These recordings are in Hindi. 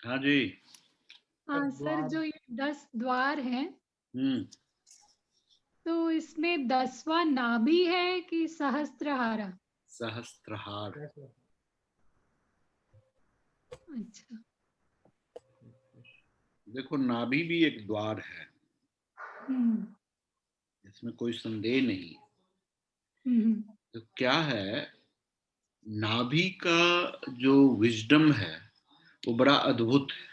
हाँ जी। हाँ सर, जो ये 10 द्वार हैं, हम्म। तो इसमें 10वां नाभि है कि सहस्त्रहारा? सहस्त्रहार। अच्छा। देखो, नाभि भी एक द्वार है, हम्म। इसमें कोई संदेह नहीं। हम्म। तो क्या है, नाभि का जो विजडम है वो बड़ा अद्भुत है।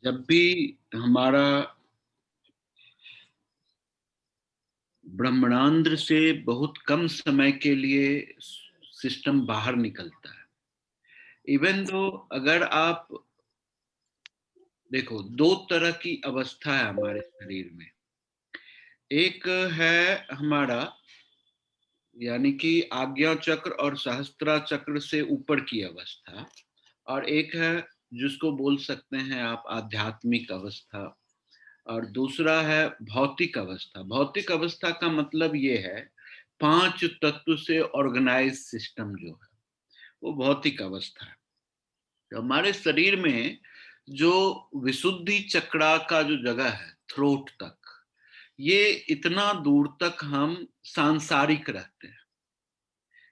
जब भी हमारा ब्रह्मांड से बहुत कम समय के लिए सिस्टम बाहर निकलता है, इवन दो, अगर आप देखो, दो तरह की अवस्था है हमारे शरीर में। एक है हमारा, यानी कि आज्ञा चक्र और सहस्त्रा चक्र से ऊपर की अवस्था, और एक है जिसको बोल सकते हैं आप आध्यात्मिक अवस्था, और दूसरा है भौतिक अवस्था। भौतिक अवस्था का मतलब ये है, पांच तत्व से ऑर्गेनाइज सिस्टम जो है वो भौतिक अवस्था है। तो हमारे शरीर में जो विशुद्धि चक्रा का जो जगह है, थ्रोट तक, ये इतना दूर तक हम सांसारिक रहते हैं।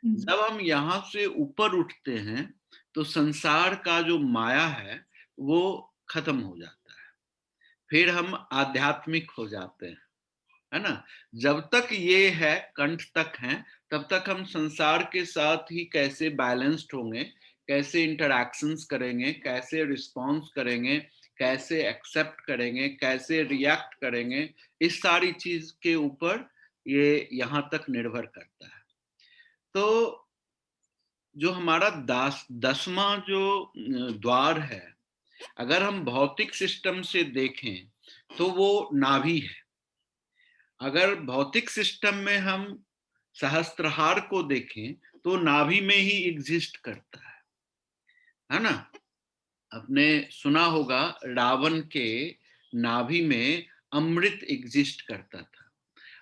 हम्म। जब हम यहाँ से ऊपर उठते हैं तो संसार का जो माया है वो खत्म हो जाता है, फिर हम आध्यात्मिक हो जाते हैं, है ना। जब तक ये है, कंठ तक है, तब तक हम संसार के साथ ही कैसे बैलेंस्ड होंगे, कैसे इंटरैक्शंस करेंगे, कैसे रिस्पॉन्स करेंगे, कैसे एक्सेप्ट करेंगे, कैसे रिएक्ट करेंगे, इस सारी चीज के ऊपर ये यहाँ तक निर्भर करता है। तो जो हमारा 10वां जो द्वार है, अगर हम भौतिक सिस्टम से देखें तो वो नाभि है। अगर भौतिक सिस्टम में हम सहस्त्रहार को देखें तो नाभि में ही एग्जिस्ट करता है ना। आपने सुना होगा, रावण के नाभि में अमृत एग्जिस्ट करता था,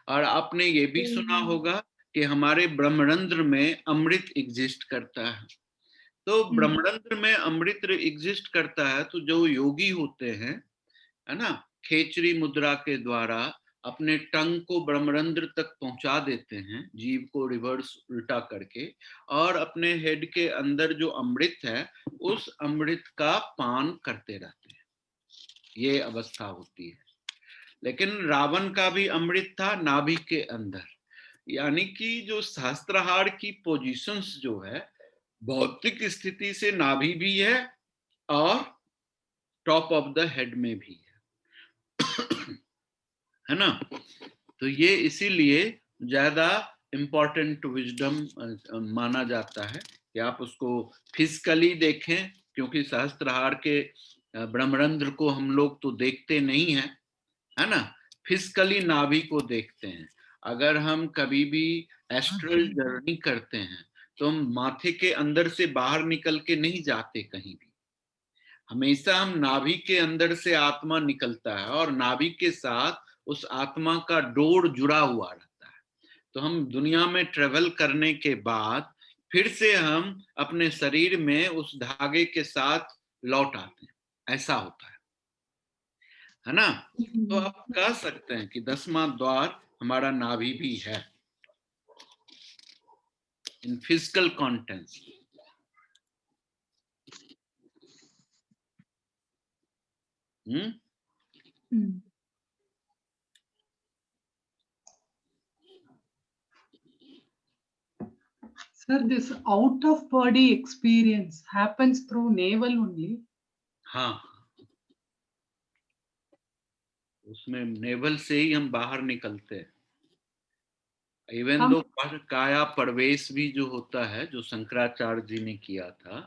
और आपने ये भी सुना होगा कि हमारे ब्रह्मरंध्र में अमृत एग्जिस्ट करता है। तो हम्म। ब्रह्मरंध्र में अमृत एग्जिस्ट करता है, तो जो योगी होते हैं, है ना, खेचरी मुद्रा के द्वारा अपने टंग को ब्रह्मरंध्र तक पहुंचा देते हैं, जीव को रिवर्स उल्टा करके, और अपने हेड के अंदर जो अमृत है उस अमृत का पान करते रहते हैं। ये अवस्था होती है। लेकिन रावण का भी अमृत था नाभि के अंदर। यानी कि जो सहस्त्रहार की पोजीशंस जो है, भौतिक स्थिति से नाभि भी है और टॉप ऑफ द हेड में भी है ना। तो ये इसीलिए ज्यादा इंपॉर्टेंट विजडम माना जाता है कि आप उसको फिजिकली देखें, क्योंकि सहस्त्रहार के ब्रह्मरंध्र को हम लोग तो देखते नहीं हैं, है ना। फिजिकली नाभि को देखते हैं। अगर हम कभी भी एस्ट्रल जर्नी करते हैं तो हम माथे के अंदर से बाहर निकल के नहीं जाते कहीं भी, हमेशा हम नाभि के अंदर से आत्मा निकलता है और नाभि के साथ उस आत्मा का डोर जुड़ा हुआ रहता है। तो हम दुनिया में ट्रेवल करने के बाद फिर से हम अपने शरीर में उस धागे के साथ लौट आते हैं, ऐसा होता है ना। तो आप कह सकते हैं कि 10वां द्वार हमारा नाभि भी है in physical contents. Hmm. Hmm. Sir, this out of body experience happens through navel only. हाँ, उसमें नेवल से ही हम बाहर निकलते हैं। इवन हम दो काया प्रवेश भी जो होता है, जो शंकराचार्य जी ने किया था,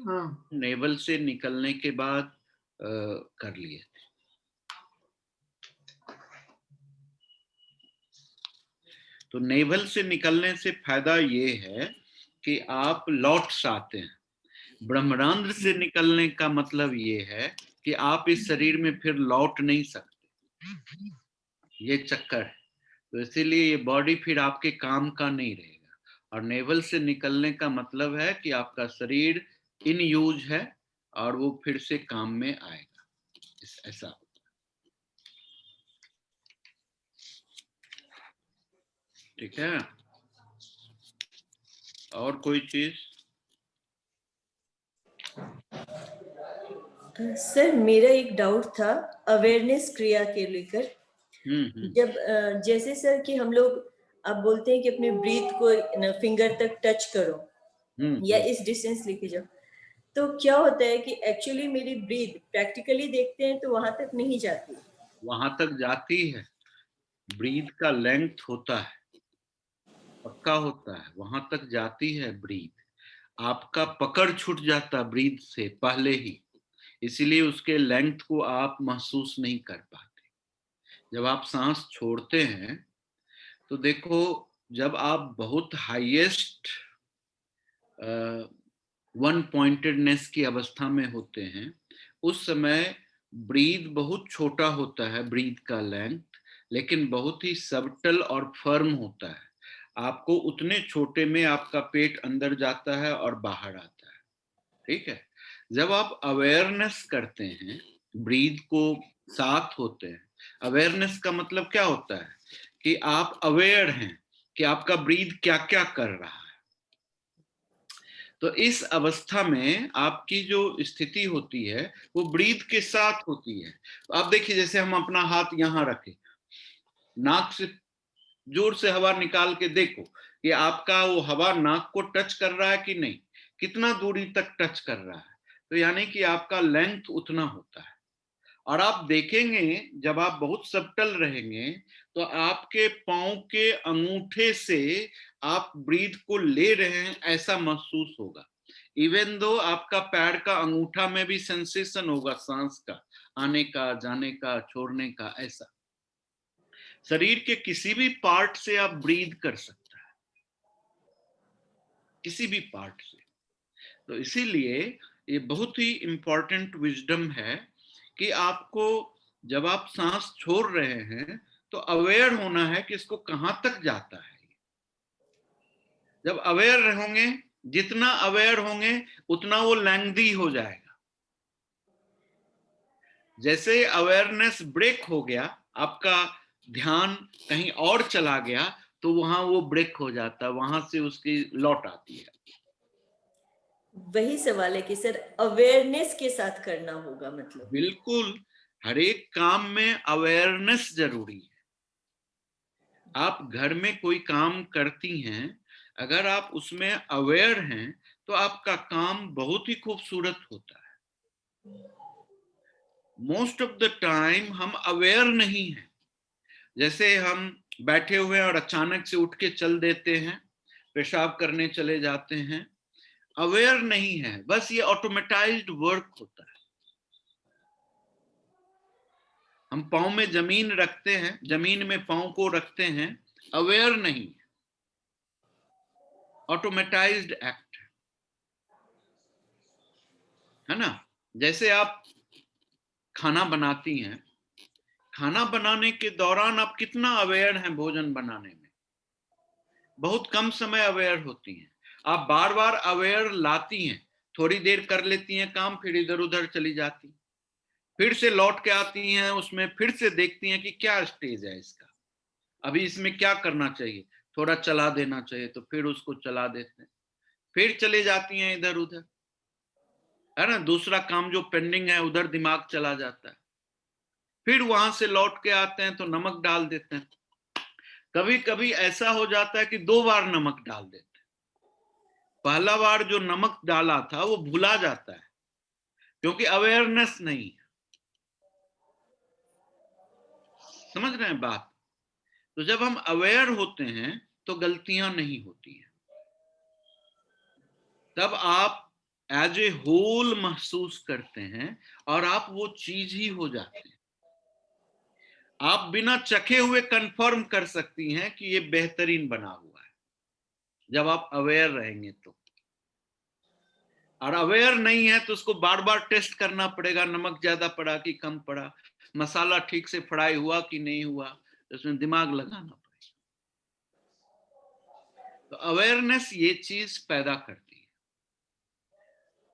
हाँ, नेवल से निकलने के बाद कर लिए थे। तो नेवल से निकलने से फायदा ये है कि आप लौट आते हैं। ब्रह्मांड से निकलने का मतलब ये है कि आप इस शरीर में फिर लौट नहीं सकते, ये चक्कर है। तो इसीलिए ये बॉडी फिर आपके काम का नहीं रहेगा। और नेवल से निकलने का मतलब है कि आपका शरीर इन यूज है और वो फिर से काम में आएगा, ऐसा होता है। ठीक है, और कोई चीज? सर मेरा एक डाउट था अवेयरनेस क्रिया के लेकर। जब जैसे सर कि हम लोग आप बोलते हैं कि अपने ब्रीथ को फिंगर तक टच करो या इस डिस्टेंस लेके जाओ, तो क्या होता है कि एक्चुअली मेरी ब्रीथ प्रैक्टिकली देखते हैं तो वहां तक नहीं जाती। वहां तक जाती है, ब्रीथ का लेंथ होता है, पक्का होता है, वहां तक जाती है ब्रीथ। आपका पकड़ छूट जाता ब्रीथ से पहले ही, इसीलिए उसके लेंथ को आप महसूस नहीं कर पाते। जब आप सांस छोड़ते हैं तो देखो, जब आप बहुत हाईएस्ट वन पॉइंटेडनेस की अवस्था में होते हैं, उस समय ब्रीथ बहुत छोटा होता है, ब्रीथ का लेंथ, लेकिन बहुत ही सबटल और फर्म होता है। आपको उतने छोटे में आपका पेट अंदर जाता है और बाहर आता है। ठीक है, जब आप अवेयरनेस करते हैं, ब्रीथ को साथ होते हैं, अवेयरनेस का मतलब क्या होता है कि आप अवेयर हैं कि आपका ब्रीथ क्या क्या कर रहा है। तो इस अवस्था में आपकी जो स्थिति होती है वो ब्रीथ के साथ होती है। तो आप देखिए, जैसे हम अपना हाथ यहां रखें, नाक से जोर से हवा निकाल के देखो कि आपका वो हवा नाक को टच कर रहा है कि नहीं, कितना दूरी तक टच कर रहा है। तो यानी कि आपका लेंथ उतना होता है। और आप देखेंगे जब आप बहुत सबटल रहेंगे तो आपके पांव के अंगूठे से आप ब्रीथ को ले रहे हैं ऐसा महसूस होगा। इवन दो आपका पैर का अंगूठा में भी सेंसेशन होगा सांस का आने का, जाने का, छोड़ने का, ऐसा। शरीर के किसी भी पार्ट से आप ब्रीथ कर सकते हैं, किसी भी पार्ट से। तो इसीलिए ये बहुत ही इंपॉर्टेंट विजडम है कि आपको जब आप सांस छोड़ रहे हैं तो अवेयर होना है कि इसको कहां तक जाता है। जब अवेयर होंगे, जितना अवेयर होंगे उतना वो लेंथी हो जाएगा। जैसे अवेयरनेस ब्रेक हो गया, आपका ध्यान कहीं और चला गया, तो वहां वो ब्रेक हो जाता है, वहां से उसकी लौट आती है। वही सवाल है कि सर अवेयरनेस के साथ करना होगा, मतलब बिल्कुल, हर एक काम में अवेयरनेस जरूरी है। आप घर में कोई काम करती हैं, अगर आप उसमें अवेयर हैं तो आपका काम बहुत ही खूबसूरत होता है। मोस्ट ऑफ द टाइम हम अवेयर नहीं हैं। जैसे हम बैठे हुए हैं और अचानक से उठ के चल देते हैं, पेशाब करने चले जाते हैं, अवेयर नहीं है, बस ये ऑटोमेटाइज्ड वर्क होता है। हम पाँव में जमीन रखते हैं, जमीन में पाँव को रखते हैं, अवेयर नहीं, ऑटोमेटाइज्ड एक्ट है ना। जैसे आप खाना बनाती हैं, खाना बनाने के दौरान आप कितना अवेयर हैं भोजन बनाने में? बहुत कम समय अवेयर होती हैं। आप बार बार अवेयर लाती हैं, थोड़ी देर कर लेती हैं काम, फिर इधर उधर चली जाती, फिर से लौट के आती हैं, उसमें फिर से देखती हैं कि क्या स्टेज है इसका, अभी इसमें क्या करना चाहिए, थोड़ा चला देना चाहिए, तो फिर उसको चला देते हैं, फिर चले जाती हैं इधर उधर, है ना। दूसरा काम जो पेंडिंग है उधर दिमाग चला जाता है, फिर वहां से लौट के आते हैं तो नमक डाल देते हैं। कभी कभी ऐसा हो जाता है कि 2 बार नमक डाल देते हैं। पहला बार जो नमक डाला था वो भुला जाता है क्योंकि अवेयरनेस नहीं है। समझ रहे हैं बात? तो जब हम अवेयर होते हैं तो गलतियां नहीं होती हैं, तब आप एज ए होल महसूस करते हैं और आप वो चीज ही हो जाते हैं। आप बिना चखे हुए कंफर्म कर सकती हैं कि ये बेहतरीन बना हुआ है जब आप अवेयर रहेंगे तो। और अवेयर नहीं है तो उसको बार बार टेस्ट करना पड़ेगा, नमक ज्यादा पड़ा कि कम पड़ा, मसाला ठीक से फ्राई हुआ कि नहीं हुआ, उसमें दिमाग लगाना पड़ेगा। तो अवेयरनेस ये चीज पैदा करती है।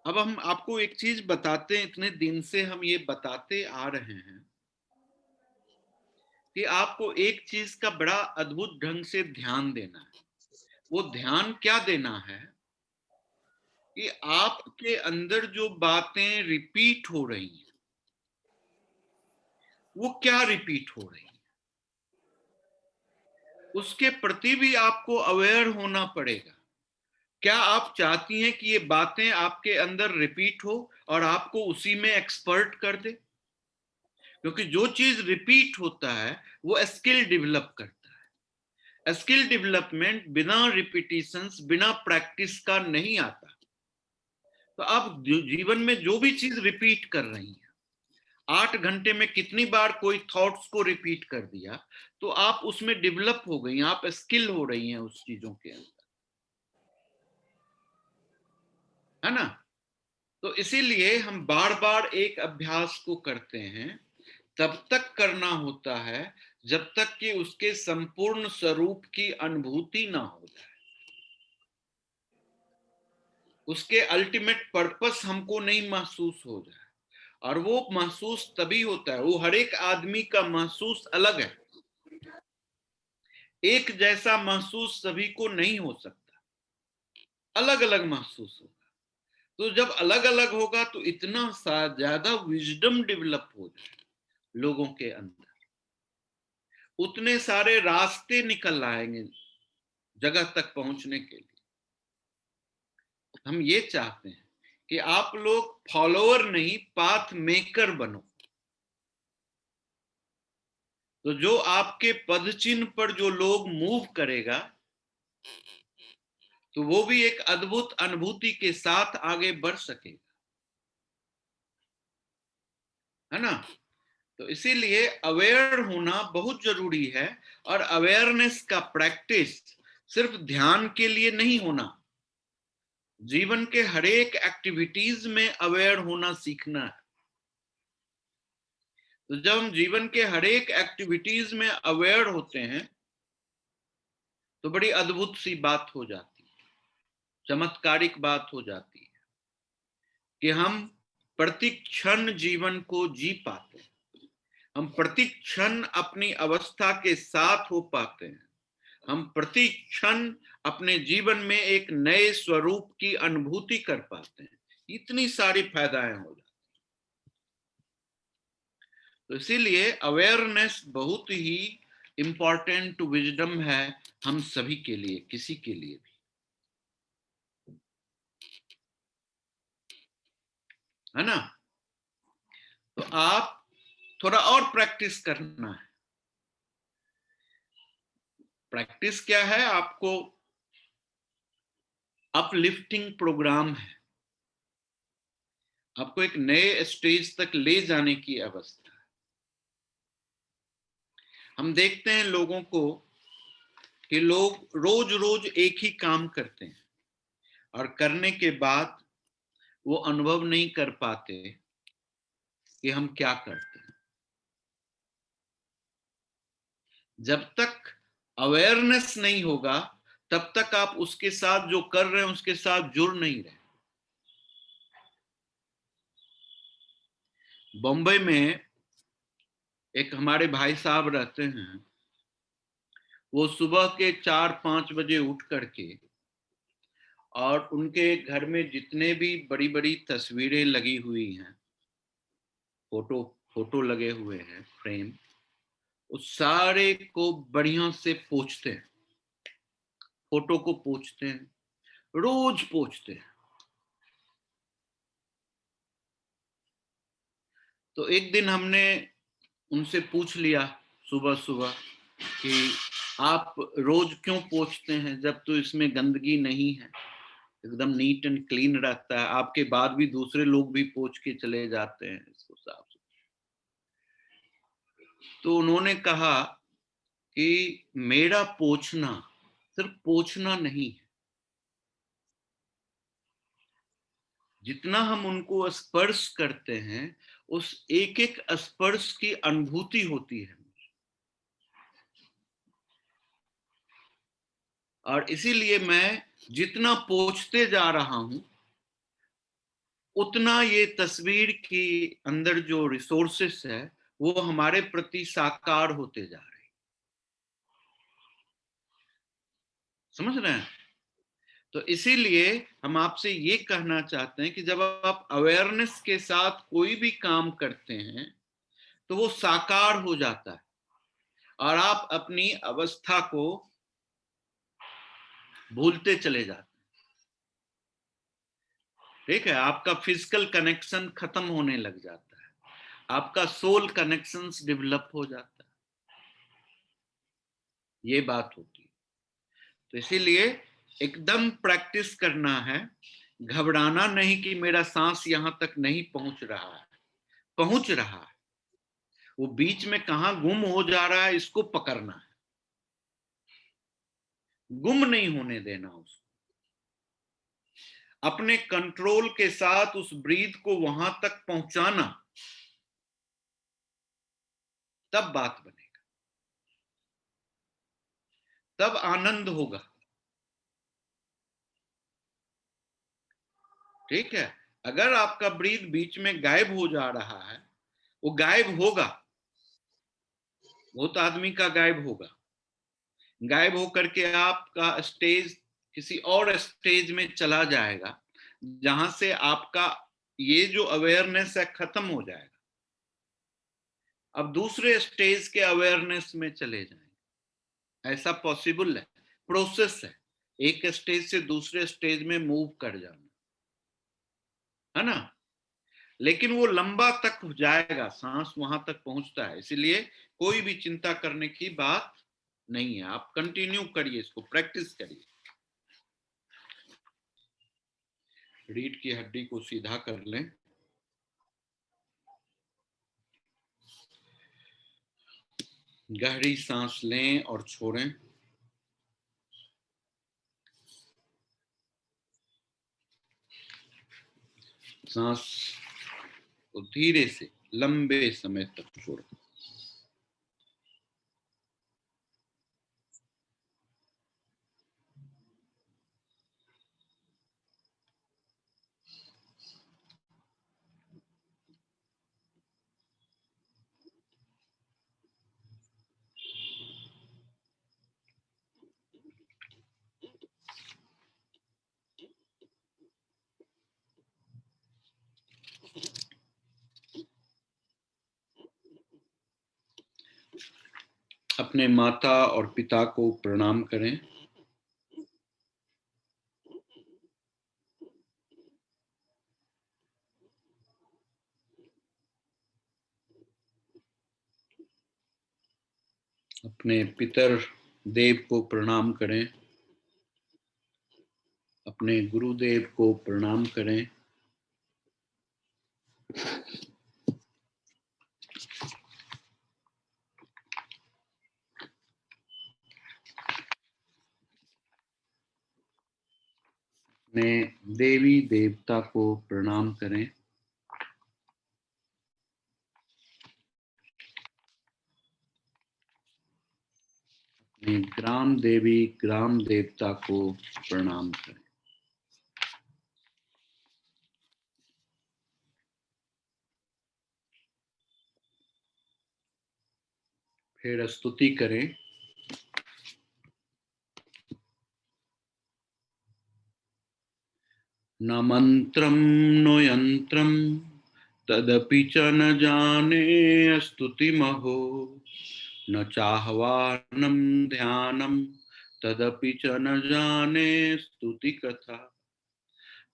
अब हम आपको एक चीज बताते हैं, इतने दिन से हम ये बताते आ रहे हैं कि आपको एक चीज का बड़ा अद्भुत ढंग से ध्यान देना है। वो ध्यान क्या देना है कि आपके अंदर जो बातें रिपीट हो रही हैं, वो क्या रिपीट हो रही है, उसके प्रति भी आपको अवेयर होना पड़ेगा। क्या आप चाहती हैं कि ये बातें आपके अंदर रिपीट हो और आपको उसी में एक्सपर्ट कर दे? क्योंकि जो चीज रिपीट होता है वो स्किल डेवलप करता है। स्किल डेवलपमेंट बिना रिपीटिशंस, बिना प्रैक्टिस का नहीं आता। तो आप जीवन में जो भी चीज रिपीट कर रही हैं, 8 घंटे में कितनी बार कोई थॉट्स को रिपीट कर दिया, तो आप उसमें डेवलप हो गई, आप स्किल हो रही हैं उस चीजों के अंदर, है ना? तो इसीलिए हम बार बार एक अभ्यास को करते हैं, तब तक करना होता है जब तक कि उसके संपूर्ण स्वरूप की अनुभूति ना हो जाए, उसके अल्टीमेट पर्पस हमको नहीं महसूस हो जाए। और वो महसूस तभी होता है, वो हर एक आदमी का महसूस अलग है, एक जैसा महसूस सभी को नहीं हो सकता, अलग अलग महसूस होगा। तो जब अलग अलग होगा तो इतना ज्यादा विजडम डेवलप हो जाए लोगों के अंदर, उतने सारे रास्ते निकल आएंगे जगह तक पहुंचने के लिए। हम ये चाहते हैं कि आप लोग फॉलोअर नहीं, पाथ मेकर बनो। तो जो आपके पद चिन्ह पर जो लोग मूव करेगा, तो वो भी एक अद्भुत अनुभूति के साथ आगे बढ़ सकेगा, है ना? तो इसीलिए अवेयर होना बहुत जरूरी है। और अवेयरनेस का प्रैक्टिस सिर्फ ध्यान के लिए नहीं होना, जीवन के हर एक एक्टिविटीज में अवेयर होना सीखना है। तो जब हम जीवन के हर एक एक्टिविटीज में अवेयर होते हैं तो बड़ी अद्भुत सी बात हो जाती है, चमत्कारिक बात हो जाती है कि हम प्रति क्षण जीवन को जी पाते हैं, हम प्रति क्षण अपनी अवस्था के साथ हो पाते हैं, हम प्रति क्षण अपने जीवन में एक नए स्वरूप की अनुभूति कर पाते हैं। इतनी सारी फायदाएं हो जाती। तो इसीलिए अवेयरनेस बहुत ही इंपॉर्टेंट विजडम है हम सभी के लिए, किसी के लिए भी, है ना? तो आप थोड़ा और प्रैक्टिस करना है। प्रैक्टिस क्या है? आपको अपलिफ्टिंग प्रोग्राम है, आपको एक नए स्टेज तक ले जाने की अवस्था है। हम देखते हैं लोगों को कि लोग रोज रोज एक ही काम करते हैं और करने के बाद वो अनुभव नहीं कर पाते कि हम क्या करते हैं। जब तक अवेयरनेस नहीं होगा तब तक आप उसके साथ जो कर रहे हैं उसके साथ जुड़ नहीं रहे। बॉम्बे में एक हमारे भाई साहब रहते हैं, वो सुबह के 4-5 बजे उठ करके, और उनके घर में जितने भी बड़ी बड़ी तस्वीरें लगी हुई हैं, फोटो फोटो लगे हुए हैं, फ्रेम, उस सारे को बढ़िया से पोंछते हैं, फोटो को पोंछते हैं, रोज पोंछते हैं। तो एक दिन हमने उनसे पूछ लिया सुबह सुबह कि आप रोज क्यों पोंछते हैं जब तो इसमें गंदगी नहीं है, एकदम नीट एंड क्लीन रहता है, आपके बाद भी दूसरे लोग भी पोंछ के चले जाते हैं इसको साफ सुथरा। तो उन्होंने कहा कि मेरा पोंछना सिर्फ पोंछना नहीं है, जितना हम उनको स्पर्श करते हैं उस एक एक स्पर्श की अनुभूति होती है। और इसीलिए मैं जितना पोंछते जा रहा हूं उतना ये तस्वीर की अंदर जो रिसोर्सेस है वो हमारे प्रति साकार होते जा रहे हैं। समझ रहे हैं? तो इसीलिए हम आपसे ये कहना चाहते हैं कि जब आप अवेयरनेस के साथ कोई भी काम करते हैं तो वो साकार हो जाता है और आप अपनी अवस्था को भूलते चले जाते हैं। ठीक है, आपका फिजिकल कनेक्शन खत्म होने लग जाता है, आपका सोल कनेक्शंस डेवलप हो जाता है, ये बात होती है। तो इसीलिए एकदम प्रैक्टिस करना है, घबराना नहीं कि मेरा सांस यहां तक नहीं पहुंच रहा है, पहुंच रहा है, वो बीच में कहां गुम हो जा रहा है इसको पकड़ना है, गुम नहीं होने देना उसको, अपने कंट्रोल के साथ उस ब्रीथ को वहां तक पहुंचाना, तब बात बनेगा, तब आनंद होगा। ठीक है, अगर आपका ब्रीथ बीच में गायब हो जा रहा है, वो गायब होगा, बहुत आदमी का गायब होगा, गायब होकर के आपका स्टेज किसी और स्टेज में चला जाएगा जहां से आपका ये जो अवेयरनेस है खत्म हो जाएगा, अब दूसरे स्टेज के अवेयरनेस में चले जाएंगे। ऐसा पॉसिबल है, प्रोसेस है, एक स्टेज से दूसरे स्टेज में मूव कर जाना, है ना। लेकिन वो लंबा तक जाएगा, सांस वहां तक पहुंचता है, इसलिए कोई भी चिंता करने की बात नहीं है। आप कंटिन्यू करिए, इसको प्रैक्टिस करिए। रीढ़ की हड्डी को सीधा कर लें, गहरी सांस लें और छोड़ें। सांस को धीरे से लंबे समय तक छोड़ें। अपने माता और पिता को प्रणाम करें। अपने पितर देव को प्रणाम करें, अपने गुरुदेव को प्रणाम करें। अपने देवी देवता को प्रणाम करें। अपने ग्राम देवी ग्राम देवता को प्रणाम करें। फिर स्तुति करें। न मंत्रम नो यंत्रम तदपि च न जाने स्तुतिमहो, न चाह्वानम ध्यानम तदपि च न जाने स्तुति कथा,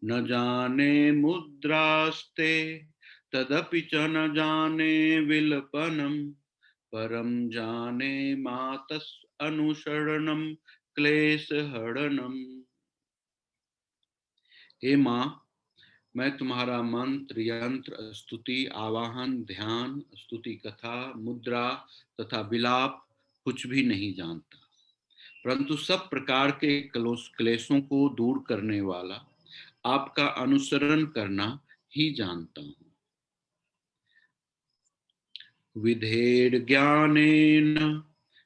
न जाने मुद्रास्ते तदपि च न जाने विलपनम, परम जाने मातस अनुसरणम क्लेशहरणम। हे माँ, मैं तुम्हारा मंत्र यंत्र स्तुति आवाहन ध्यान स्तुति कथा मुद्रा तथा विलाप कुछ भी नहीं जानता, परंतु सब प्रकार के क्लेशों को दूर करने वाला आपका अनुसरण करना ही जानता हूँ। विधेर ज्ञानेन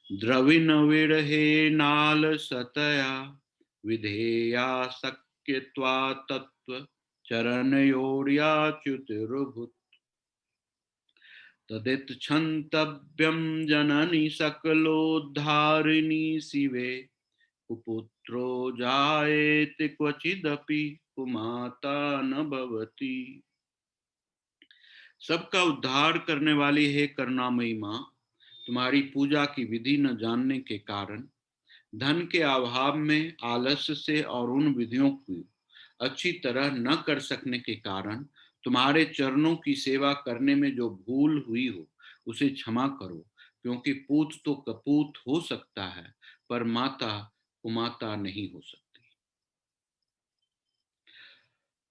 द्रविण विरहेणालसतया विधेया शक्यत्वा तत्व चरणयोर्याच्युतिरुभुत् तदिच्छन्तव्यं जननी सकलोद्धारिणी शिवे कुपुत्रो जायेत क्वचिदपि कुमाता न भवति। सबका उद्धार करने वाली है करुणामयी माँ, तुम्हारी पूजा की विधि न जानने के कारण, धन के अभाव में, आलस्य से और उन विधियों को अच्छी तरह न कर सकने के कारण तुम्हारे चरणों की सेवा करने में जो भूल हुई हो उसे क्षमा करो, क्योंकि पूत तो कपूत हो सकता है पर माता कुमाता नहीं हो सकती।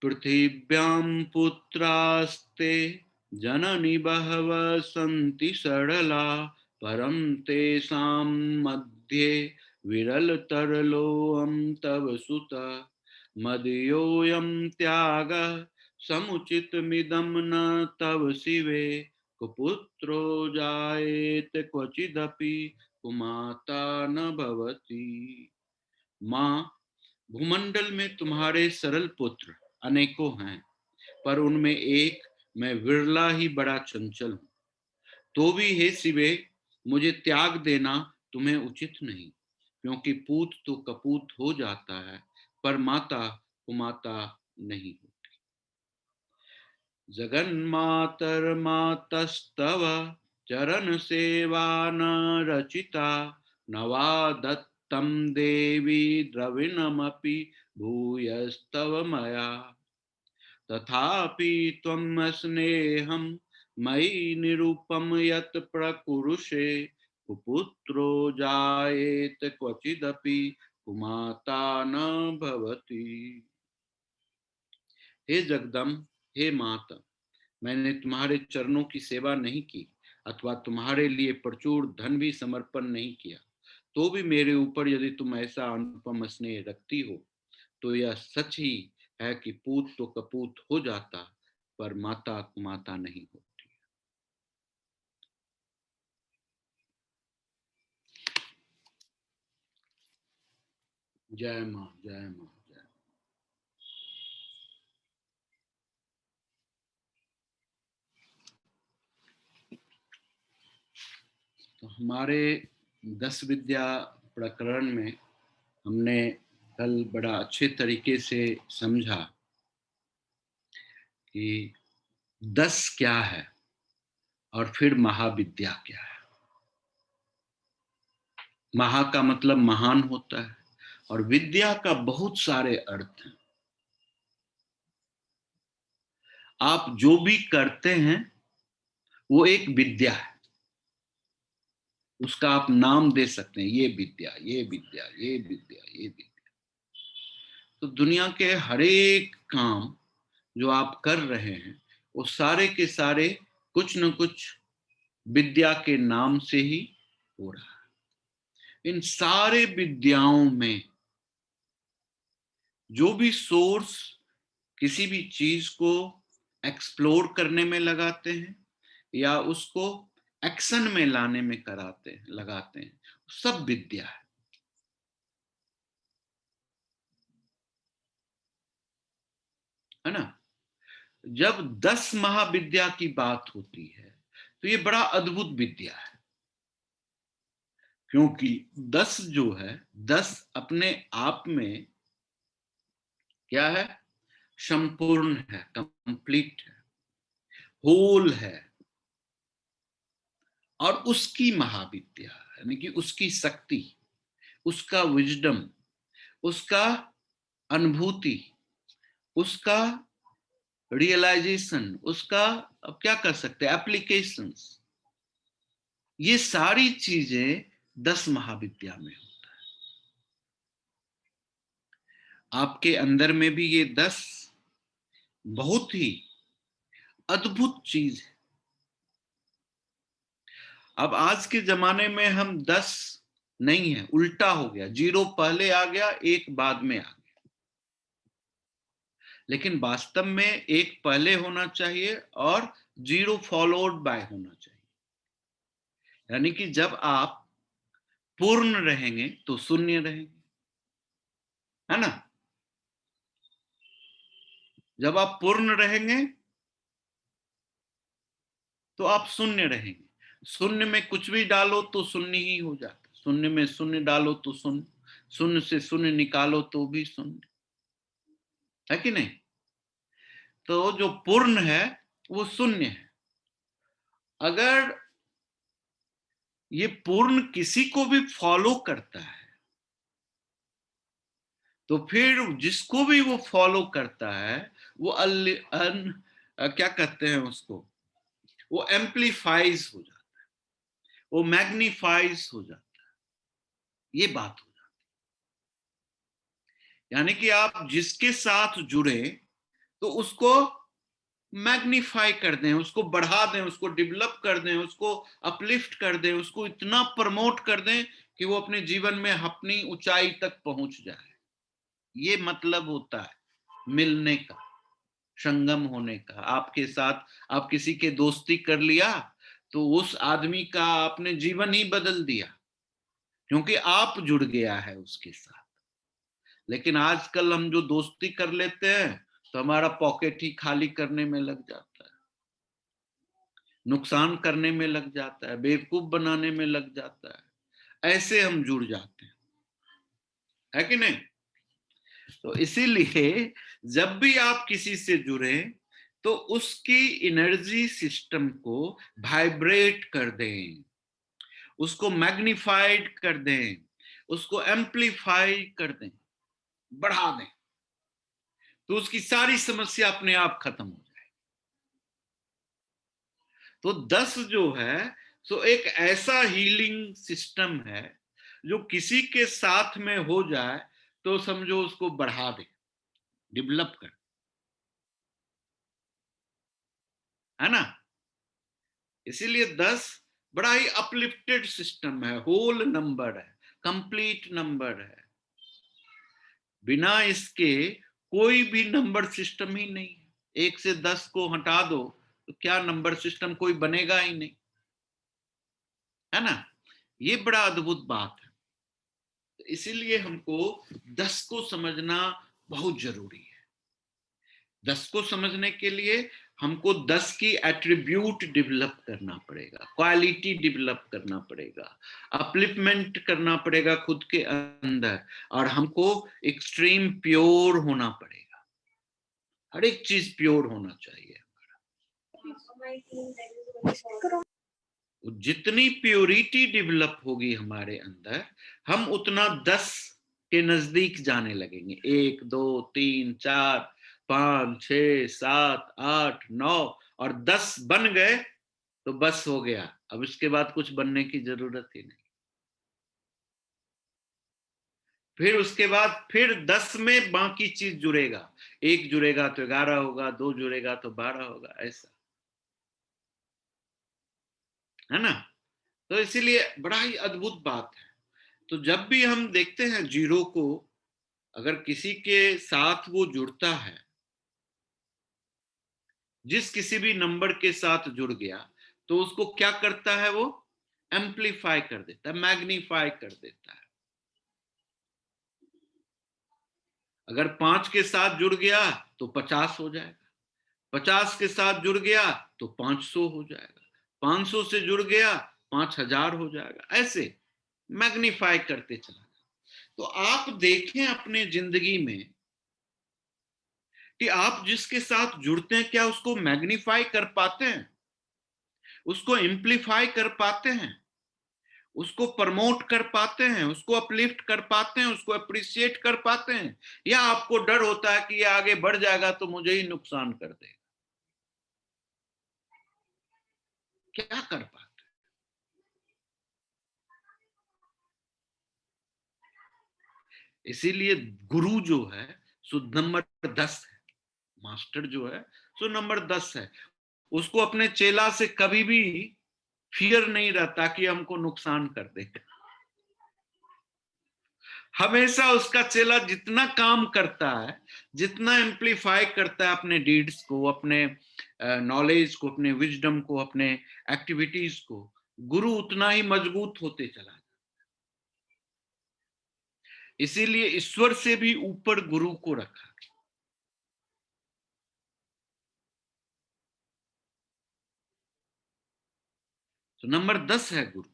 पृथिव्यां पुत्रास्ते जननी बहवः सन्ति सरला, परं तेषां मध्ये विरलतरलोऽहं तव सुता। मदीयोऽयं त्यागः समुचितमिदं न तव शिवे, कुपुत्रो जायेत क्वचिदपि कुमाता न भवति। माँ, भूमंडल में तुम्हारे सरल पुत्र अनेकों हैं, पर उनमें एक मैं विरला ही बड़ा चंचल हूं। तो भी हे शिवे, मुझे त्याग देना तुम्हें उचित नहीं, क्योंकि पूत तो कपूत हो जाता है पर माता कुमाता नहीं होती। जगन्मातर मातस्तव चरण सेवा न रचिता, नवा दत्तम देवी द्रविणमपि भूयस्तव मया। तथापि त्वं स्नेहं मयि निरूपं यत् प्रकुरुषे, कुपुत्रो जायेत क्वचिदपि कुमाता न भवति। हे जगदम्ब, हे माता, मैंने तुम्हारे चरणों की सेवा नहीं की अथवा तुम्हारे लिए प्रचुर धन भी समर्पण नहीं किया, तो भी मेरे ऊपर यदि तुम ऐसा अनुपम स्नेह रखती हो तो यह सच ही है कि पूत तो कपूत हो जाता पर माता कुमाता नहीं होती। जय मां, जय मां, जय। तो हमारे 10 विद्या प्रकरण में हमने कल बड़ा अच्छे तरीके से समझा कि 10 क्या है और फिर महाविद्या क्या है। महा का मतलब महान होता है और विद्या का बहुत सारे अर्थ हैं। आप जो भी करते हैं वो एक विद्या है, उसका आप नाम दे सकते हैं, ये विद्या, ये विद्या, ये विद्या, ये विद्या। तो दुनिया के हर एक काम जो आप कर रहे हैं वो सारे के सारे कुछ न कुछ विद्या के नाम से ही हो रहा है। इन सारे विद्याओं में जो भी सोर्स किसी भी चीज को एक्सप्लोर करने में लगाते हैं या उसको एक्शन में लाने में लगाते हैं, सब विद्या है ना। जब 10 महाविद्या की बात होती है तो ये बड़ा अद्भुत विद्या है, क्योंकि 10 जो है, 10 अपने आप में क्या है, संपूर्ण है, कंप्लीट है, होल है। और उसकी महाविद्या यानी कि उसकी शक्ति, उसका विजडम, उसका अनुभूति, उसका रियलाइजेशन, उसका अब क्या कर सकते हैं, एप्लीकेशंस, ये सारी चीजें 10 महाविद्या में होता है। आपके अंदर में भी ये 10 बहुत ही अद्भुत चीज है। अब आज के जमाने में हम 10 नहीं है, उल्टा हो गया, 0 पहले आ गया, 1 बाद में आ गया। लेकिन वास्तव में 1 पहले होना चाहिए और 0 फॉलोड बाय होना चाहिए। यानी कि जब आप पूर्ण रहेंगे तो शून्य रहेंगे, है ना। जब आप पूर्ण रहेंगे तो आप शून्य रहेंगे। शून्य में कुछ भी डालो तो शून्य ही हो जाता, शून्य में शून्य डालो तो शून्य, शून्य से शून्य निकालो तो भी शून्य, है कि नहीं? तो जो पूर्ण है वो शून्य है। अगर ये पूर्ण किसी को भी फॉलो करता है तो फिर जिसको भी वो फॉलो करता है वो क्या कहते हैं उसको, वो एम्प्लीफाइज हो जाता है, वो मैग्नीफाइज हो जाता है, ये बात हो जाती है। यानी कि आप जिसके साथ जुड़े तो उसको मैग्नीफाई कर दें, उसको बढ़ा दें, उसको डेवलप कर दें, उसको अपलिफ्ट कर दें, उसको इतना प्रमोट कर दें कि वो अपने जीवन में अपनी ऊंचाई तक पहुंच जाए। ये मतलब होता है मिलने का, संगम होने का। आपके साथ आप किसी के दोस्ती कर लिया तो उस आदमी का आपने जीवन ही बदल दिया, क्योंकि आप जुड़ गया है उसके साथ। लेकिन आजकल हम जो दोस्ती कर लेते हैं तो हमारा पॉकेट ही खाली करने में लग जाता है, नुकसान करने में लग जाता है, बेवकूफ बनाने में लग जाता है। ऐसे हम जुड़ जाते हैं, है कि नहीं? तो इसीलिए जब भी आप किसी से जुड़े तो उसकी एनर्जी सिस्टम को वाइब्रेट कर दें, उसको मैग्नीफाइड कर दें, उसको एम्प्लीफाई कर दें, बढ़ा दें, तो उसकी सारी समस्या अपने आप खत्म हो जाए। तो 10 जो है सो एक ऐसा हीलिंग सिस्टम है जो किसी के साथ में हो जाए तो समझो उसको बढ़ा दे, डेवलप कर, है ना? इसीलिए 10 बड़ा ही अपलिफ्टेड सिस्टम है, होल नंबर है, कंप्लीट नंबर है। बिना इसके कोई भी नंबर सिस्टम ही नहीं है। 1 से 10 को हटा दो तो क्या नंबर सिस्टम कोई बनेगा ही नहीं, है ना? ये बड़ा अद्भुत बात है। इसीलिए हमको 10 को समझना बहुत जरूरी है। 10 को समझने के लिए हमको 10 की एट्रीब्यूट डेवलप करना पड़ेगा, क्वालिटी डेवलप करना पड़ेगा, अपलिफ्टमेंट करना पड़ेगा खुद के अंदर, और हमको एक्सट्रीम प्योर होना पड़ेगा। हर एक चीज प्योर होना चाहिए। जितनी प्योरिटी डेवलप होगी हमारे अंदर, हम उतना 10 के नजदीक जाने लगेंगे। 1 2 3 4 5 6 7 8 9 और 10 बन गए तो बस हो गया। अब इसके बाद कुछ बनने की जरूरत ही नहीं। फिर उसके बाद फिर 10 में बाकी चीज जुड़ेगा। 1 जुड़ेगा तो 11 होगा, 2 जुड़ेगा तो 12 होगा, ऐसा, है ना? तो इसीलिए बड़ा ही अद्भुत बात है। तो जब भी हम देखते हैं जीरो को, अगर किसी के साथ वो जुड़ता है, जिस किसी भी नंबर के साथ जुड़ गया तो उसको क्या करता है, वो एम्प्लीफाई कर देता है, मैग्नीफाई कर देता है। अगर 5 के साथ जुड़ गया तो 50 हो जाएगा, 50 के साथ जुड़ गया तो 500 हो जाएगा, 500 से जुड़ गया 5000 हो जाएगा, ऐसे मैग्नीफाई करते चला। तो आप देखें अपने जिंदगी में कि आप जिसके साथ जुड़ते हैं क्या उसको मैग्नीफाई कर पाते हैं, उसको एम्प्लीफाई कर पाते हैं, उसको प्रमोट कर पाते हैं, उसको अपलिफ्ट कर पाते हैं, उसको अप्रिशिएट कर पाते हैं, या आपको डर होता है कि ये आगे बढ़ जाएगा तो मुझे ही नुकसान कर देगा? क्या कर पाते? इसीलिए गुरु जो है सो नंबर 10 है, मास्टर जो है सो नंबर 10 है। उसको अपने चेला से कभी भी फियर नहीं रहता कि हमको नुकसान कर देगा। हमेशा उसका चेला जितना काम करता है, जितना एम्प्लीफाई करता है अपने डीड्स को, अपने नॉलेज को, अपने विजडम को, अपने एक्टिविटीज को, गुरु उतना ही मजबूत होते चला जाता। इसीलिए ईश्वर से भी ऊपर गुरु को रखा। तो नंबर 10 है गुरु।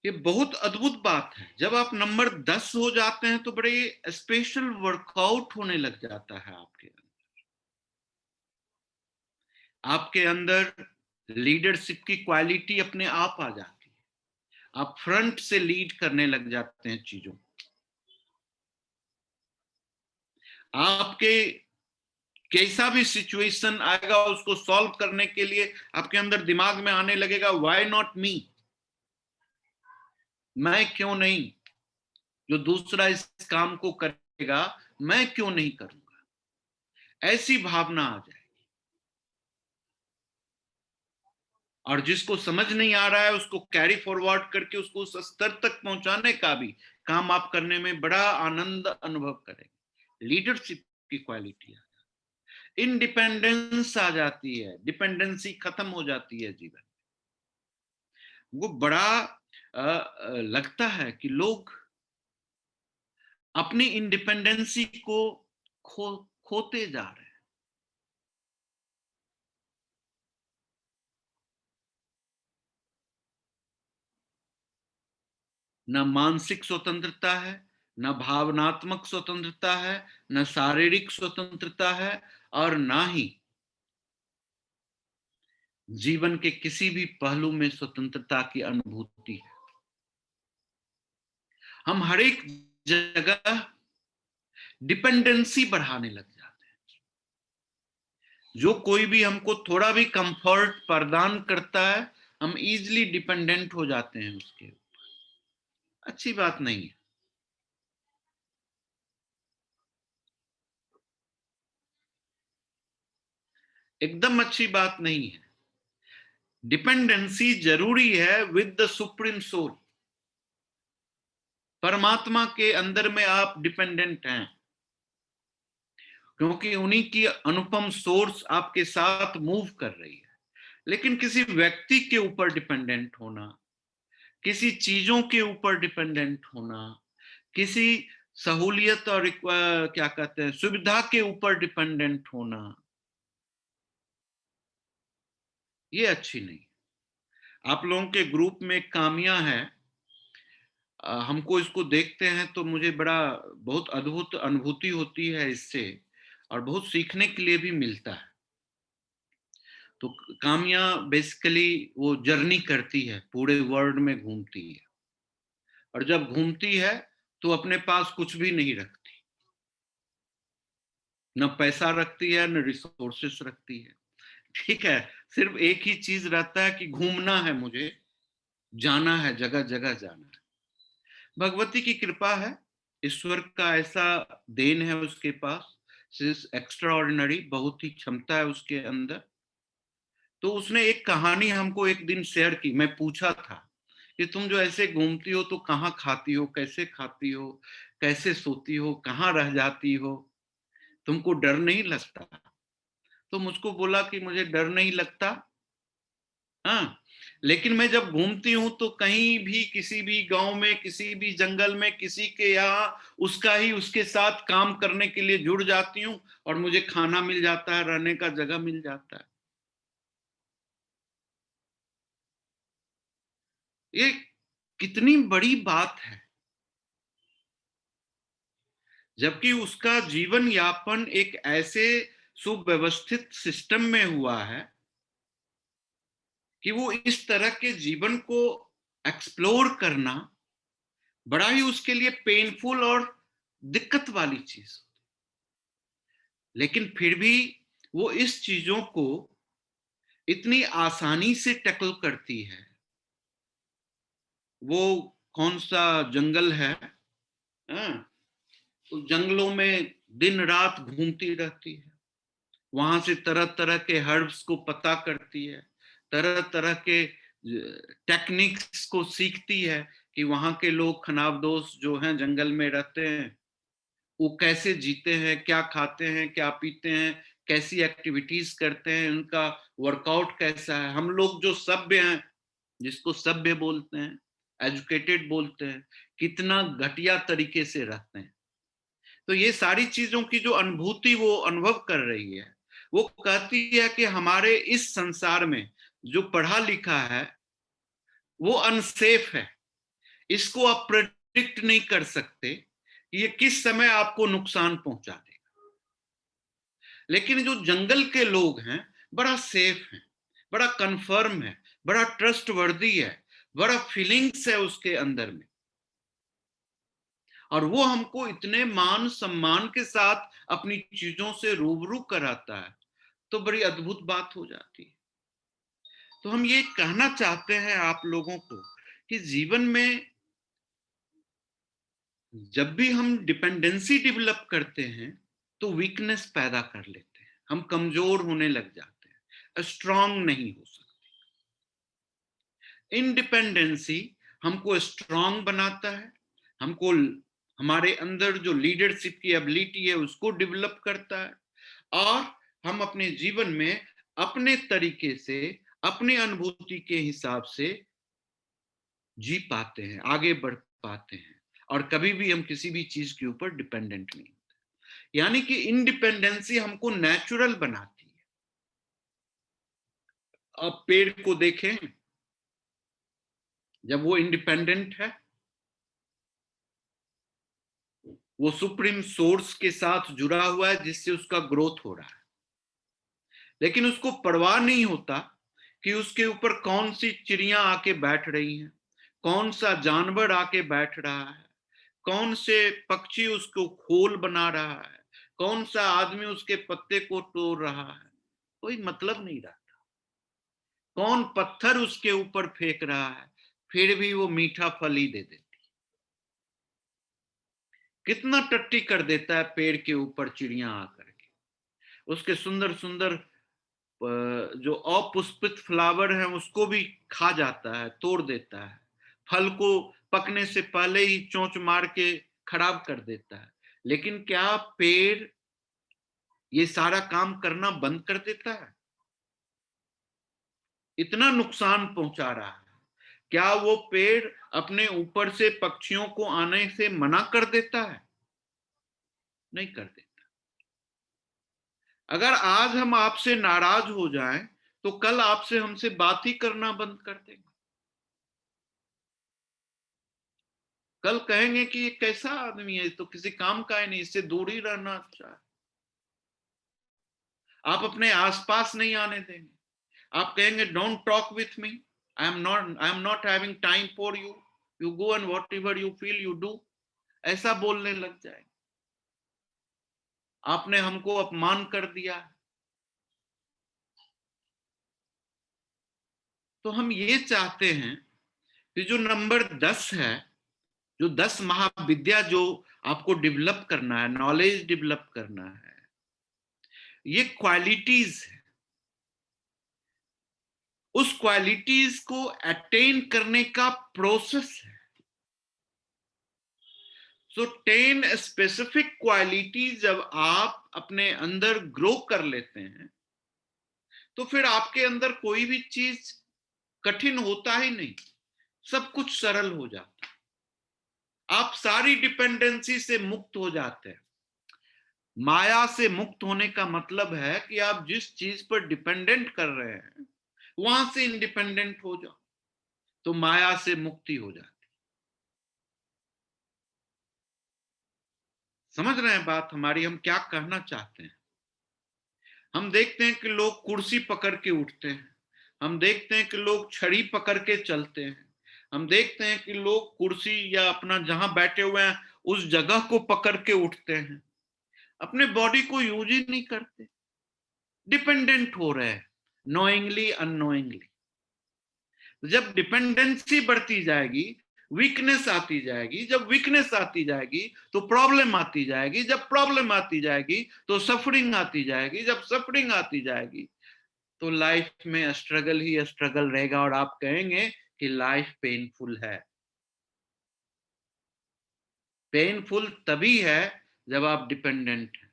ये बहुत अद्भुत बात है। जब आप नंबर 10 हो जाते हैं तो बड़े स्पेशल वर्कआउट होने लग जाता है आपके अंदर। आपके अंदर लीडरशिप की क्वालिटी अपने आप आ जाती है। आप फ्रंट से लीड करने लग जाते हैं चीजों। आपके कैसा भी सिचुएशन आएगा उसको सॉल्व करने के लिए आपके अंदर दिमाग में आने लगेगा, व्हाई नॉट मी, मैं क्यों नहीं, जो दूसरा इस काम को करेगा मैं क्यों नहीं करूंगा, ऐसी भावना आ जाए। और जिसको समझ नहीं आ रहा है उसको कैरी फॉरवर्ड करके उसको उस स्तर तक पहुंचाने का भी काम आप करने में बड़ा आनंद अनुभव करेंगे। लीडरशिप की क्वालिटी आ जाती है, इंडिपेंडेंस आ जाती है, डिपेंडेंसी खत्म हो जाती है जीवन। वो बड़ा लगता है कि लोग अपनी इंडिपेंडेंसी को खोते जा रहे हैं। न मानसिक स्वतंत्रता है, न भावनात्मक स्वतंत्रता है, न शारीरिक स्वतंत्रता है, और ना ही जीवन के किसी भी पहलू में स्वतंत्रता की अनुभूति है। हम हर एक जगह डिपेंडेंसी बढ़ाने लग जाते हैं। जो कोई भी हमको थोड़ा भी कंफर्ट प्रदान करता है हम इजीली डिपेंडेंट हो जाते हैं उसके ऊपर। अच्छी बात नहीं है। एकदम अच्छी बात नहीं है। डिपेंडेंसी जरूरी है विद द सुप्रीम सोल। परमात्मा के अंदर में आप डिपेंडेंट हैं, क्योंकि उन्हीं की अनुपम सोर्स आपके साथ मूव कर रही है। लेकिन किसी व्यक्ति के ऊपर डिपेंडेंट होना, किसी चीजों के ऊपर डिपेंडेंट होना, किसी सहूलियत और क्या कहते हैं सुविधा के ऊपर डिपेंडेंट होना, ये अच्छी नहीं। आप लोगों के ग्रुप में कामिया है, हमको इसको देखते हैं तो मुझे बड़ा बहुत अद्भुत अनुभूति होती है इससे, और बहुत सीखने के लिए भी मिलता है। तो कामिया बेसिकली वो जर्नी करती है, पूरे वर्ल्ड में घूमती है, और जब घूमती है तो अपने पास कुछ भी नहीं रखती, न पैसा रखती है न रिसोर्सेस रखती है। ठीक है, सिर्फ एक ही चीज रहता है कि घूमना है, मुझे जाना है, जगह जगह जाना है। भगवती की कृपा है, ईश्वर का ऐसा देन है उसके पास, एक्स्ट्रा ऑर्डिनरी, बहुत ही क्षमता है उसके अंदर। तो उसने एक कहानी हमको एक दिन शेयर की। मैं पूछा था कि तुम जो ऐसे घूमती हो तो कहाँ खाती हो, कैसे खाती हो, कैसे सोती हो, कहाँ रह जाती हो, तुमको डर नहीं लगता? तो मुझको बोला कि मुझे डर नहीं लगता, हाँ, लेकिन मैं जब घूमती हूं तो कहीं भी किसी भी गांव में, किसी भी जंगल में, किसी के यहाँ उसका ही उसके साथ काम करने के लिए जुड़ जाती हूँ, और मुझे खाना मिल जाता है, रहने का जगह मिल जाता है। ये कितनी बड़ी बात है। जबकि उसका जीवन यापन एक ऐसे सुव्यवस्थित सिस्टम में हुआ है कि वो इस तरह के जीवन को एक्सप्लोर करना बड़ा ही उसके लिए पेनफुल और दिक्कत वाली चीज, लेकिन फिर भी वो इस चीजों को इतनी आसानी से टैकल करती है। वो कौन सा जंगल है, तो जंगलों में दिन रात घूमती रहती है, वहां से तरह तरह के हर्ब्स को पता करती है, तरह तरह के टेक्निक्स को सीखती है कि वहां के लोग खनाबदोश जो हैं जंगल में रहते हैं वो कैसे जीते हैं, क्या खाते हैं, क्या पीते हैं, कैसी एक्टिविटीज करते हैं, उनका वर्कआउट कैसा है। हम लोग जो सभ्य हैं, जिसको सभ्य बोलते हैं, एजुकेटेड बोलते हैं, कितना घटिया तरीके से रहते हैं। तो ये सारी चीजों की जो अनुभूति वो अनुभव कर रही है, वो कहती है कि हमारे इस संसार में जो पढ़ा लिखा है वो अनसेफ है, इसको आप प्रेडिक्ट नहीं कर सकते ये किस समय आपको नुकसान पहुंचा देगा। लेकिन जो जंगल के लोग हैं बड़ा सेफ है, बड़ा कंफर्म है, बड़ा ट्रस्टवर्दी है, बड़ा फीलिंग्स है उसके अंदर में, और वो हमको इतने मान सम्मान के साथ अपनी चीजों से रूबरू कराता है, तो बड़ी अद्भुत बात हो जाती है। तो हम ये कहना चाहते हैं आप लोगों को कि जीवन में जब भी हम डिपेंडेंसी डेवलप करते हैं तो वीकनेस पैदा कर लेते हैं, हम कमजोर होने लग जाते हैं, स्ट्रांग नहीं हो सकते। इंडिपेंडेंसी हमको स्ट्रांग बनाता है, हमको हमारे अंदर जो लीडरशिप की एबिलिटी है उसको डेवलप करता है, और हम अपने जीवन में अपने तरीके से अपनी अनुभूति के हिसाब से जी पाते हैं, आगे बढ़ पाते हैं, और कभी भी हम किसी भी चीज के ऊपर डिपेंडेंट नहीं होते। यानी कि इंडिपेंडेंसी हमको नेचुरल बनाती है। अब पेड़ को देखें, जब वो इंडिपेंडेंट है, वो सुप्रीम सोर्स के साथ जुड़ा हुआ है जिससे उसका ग्रोथ हो रहा है, लेकिन उसको परवाह नहीं होता कि उसके ऊपर कौन सी चिड़िया आके बैठ रही हैं, कौन सा जानवर आके बैठ रहा है, कौन से पक्षी उसको खोल बना रहा है, कौन सा आदमी उसके पत्ते को तोड़ रहा है, कोई मतलब नहीं रहता। कौन पत्थर उसके ऊपर फेंक रहा है, फिर भी वो मीठा फल ही दे देती। कितना टट्टी कर देता है पेड़ के ऊपर चिड़िया आकर के, उसके सुंदर सुंदर जो अपुष्पित फ्लावर है उसको भी खा जाता है, तोड़ देता है, फल को पकने से पहले ही चोंच मार के खराब कर देता है। लेकिन क्या पेड़ ये सारा काम करना बंद कर देता है? इतना नुकसान पहुंचा रहा है, क्या वो पेड़ अपने ऊपर से पक्षियों को आने से मना कर देता है? नहीं कर देता। अगर आज हम आपसे नाराज हो जाएं तो कल आपसे हमसे बात ही करना बंद कर देंगे। कल कहेंगे कि ये कैसा आदमी है, तो किसी काम का ही नहीं, इससे दूर ही रहना अच्छा है। आप अपने आसपास नहीं आने देंगे, आप कहेंगे don't talk with me, I am not having time for you, you go and whatever you feel you do, ऐसा बोलने लग जाएंगे। आपने हमको अपमान कर दिया। तो हम ये चाहते हैं कि जो नंबर 10 है, जो 10 महाविद्या जो आपको डेवलप करना है, नॉलेज डेवलप करना है, ये क्वालिटीज है। उस क्वालिटीज को अटेन करने का प्रोसेस है। सो 10 स्पेसिफिक क्वालिटीज जब आप अपने अंदर ग्रो कर लेते हैं तो फिर आपके अंदर कोई भी चीज कठिन होता ही नहीं, सब कुछ सरल हो जाता है। आप सारी डिपेंडेंसी से मुक्त हो जाते हैं। माया से मुक्त होने का मतलब है कि आप जिस चीज पर डिपेंडेंट कर रहे हैं वहां से इंडिपेंडेंट हो जाओ, तो माया से मुक्ति हो जाती। समझ रहे हैं बात हमारी, हम क्या कहना चाहते हैं? हम देखते हैं कि लोग कुर्सी पकड़ के उठते हैं, हम देखते हैं कि लोग छड़ी पकड़ के चलते हैं, हम देखते हैं कि लोग कुर्सी या अपना जहां बैठे हुए हैं उस जगह को पकड़ के उठते हैं, अपने बॉडी को यूज ही नहीं करते, डिपेंडेंट हो रहे हैं नोइंगली अननोइंगली। जब डिपेंडेंसी बढ़ती जाएगी वीकनेस आती जाएगी, जब वीकनेस आती जाएगी तो प्रॉब्लम आती जाएगी, जब प्रॉब्लम आती जाएगी तो सफरिंग आती जाएगी, जब सफरिंग आती जाएगी तो लाइफ में स्ट्रगल ही स्ट्रगल रहेगा, और आप कहेंगे कि लाइफ पेनफुल है। पेनफुल तभी है जब आप डिपेंडेंट हैं।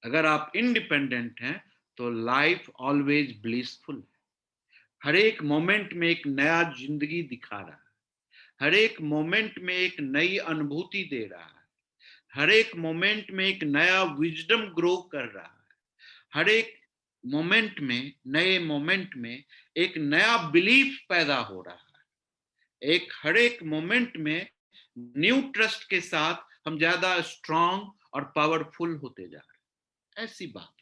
अगर आप इंडिपेंडेंट हैं तो लाइफ ऑलवेज ब्लिसफुल है। हर एक मोमेंट में एक नया जिंदगी दिखा रहा है, हर एक मोमेंट में एक नई अनुभूति दे रहा है, हर एक मोमेंट में एक नया विजडम ग्रो कर रहा है, हर एक मोमेंट में, नए मोमेंट में एक नया बिलीफ पैदा हो रहा है। हर एक मोमेंट में न्यू ट्रस्ट के साथ हम ज्यादा स्ट्रांग और पावरफुल होते जा रहे हैं। ऐसी बात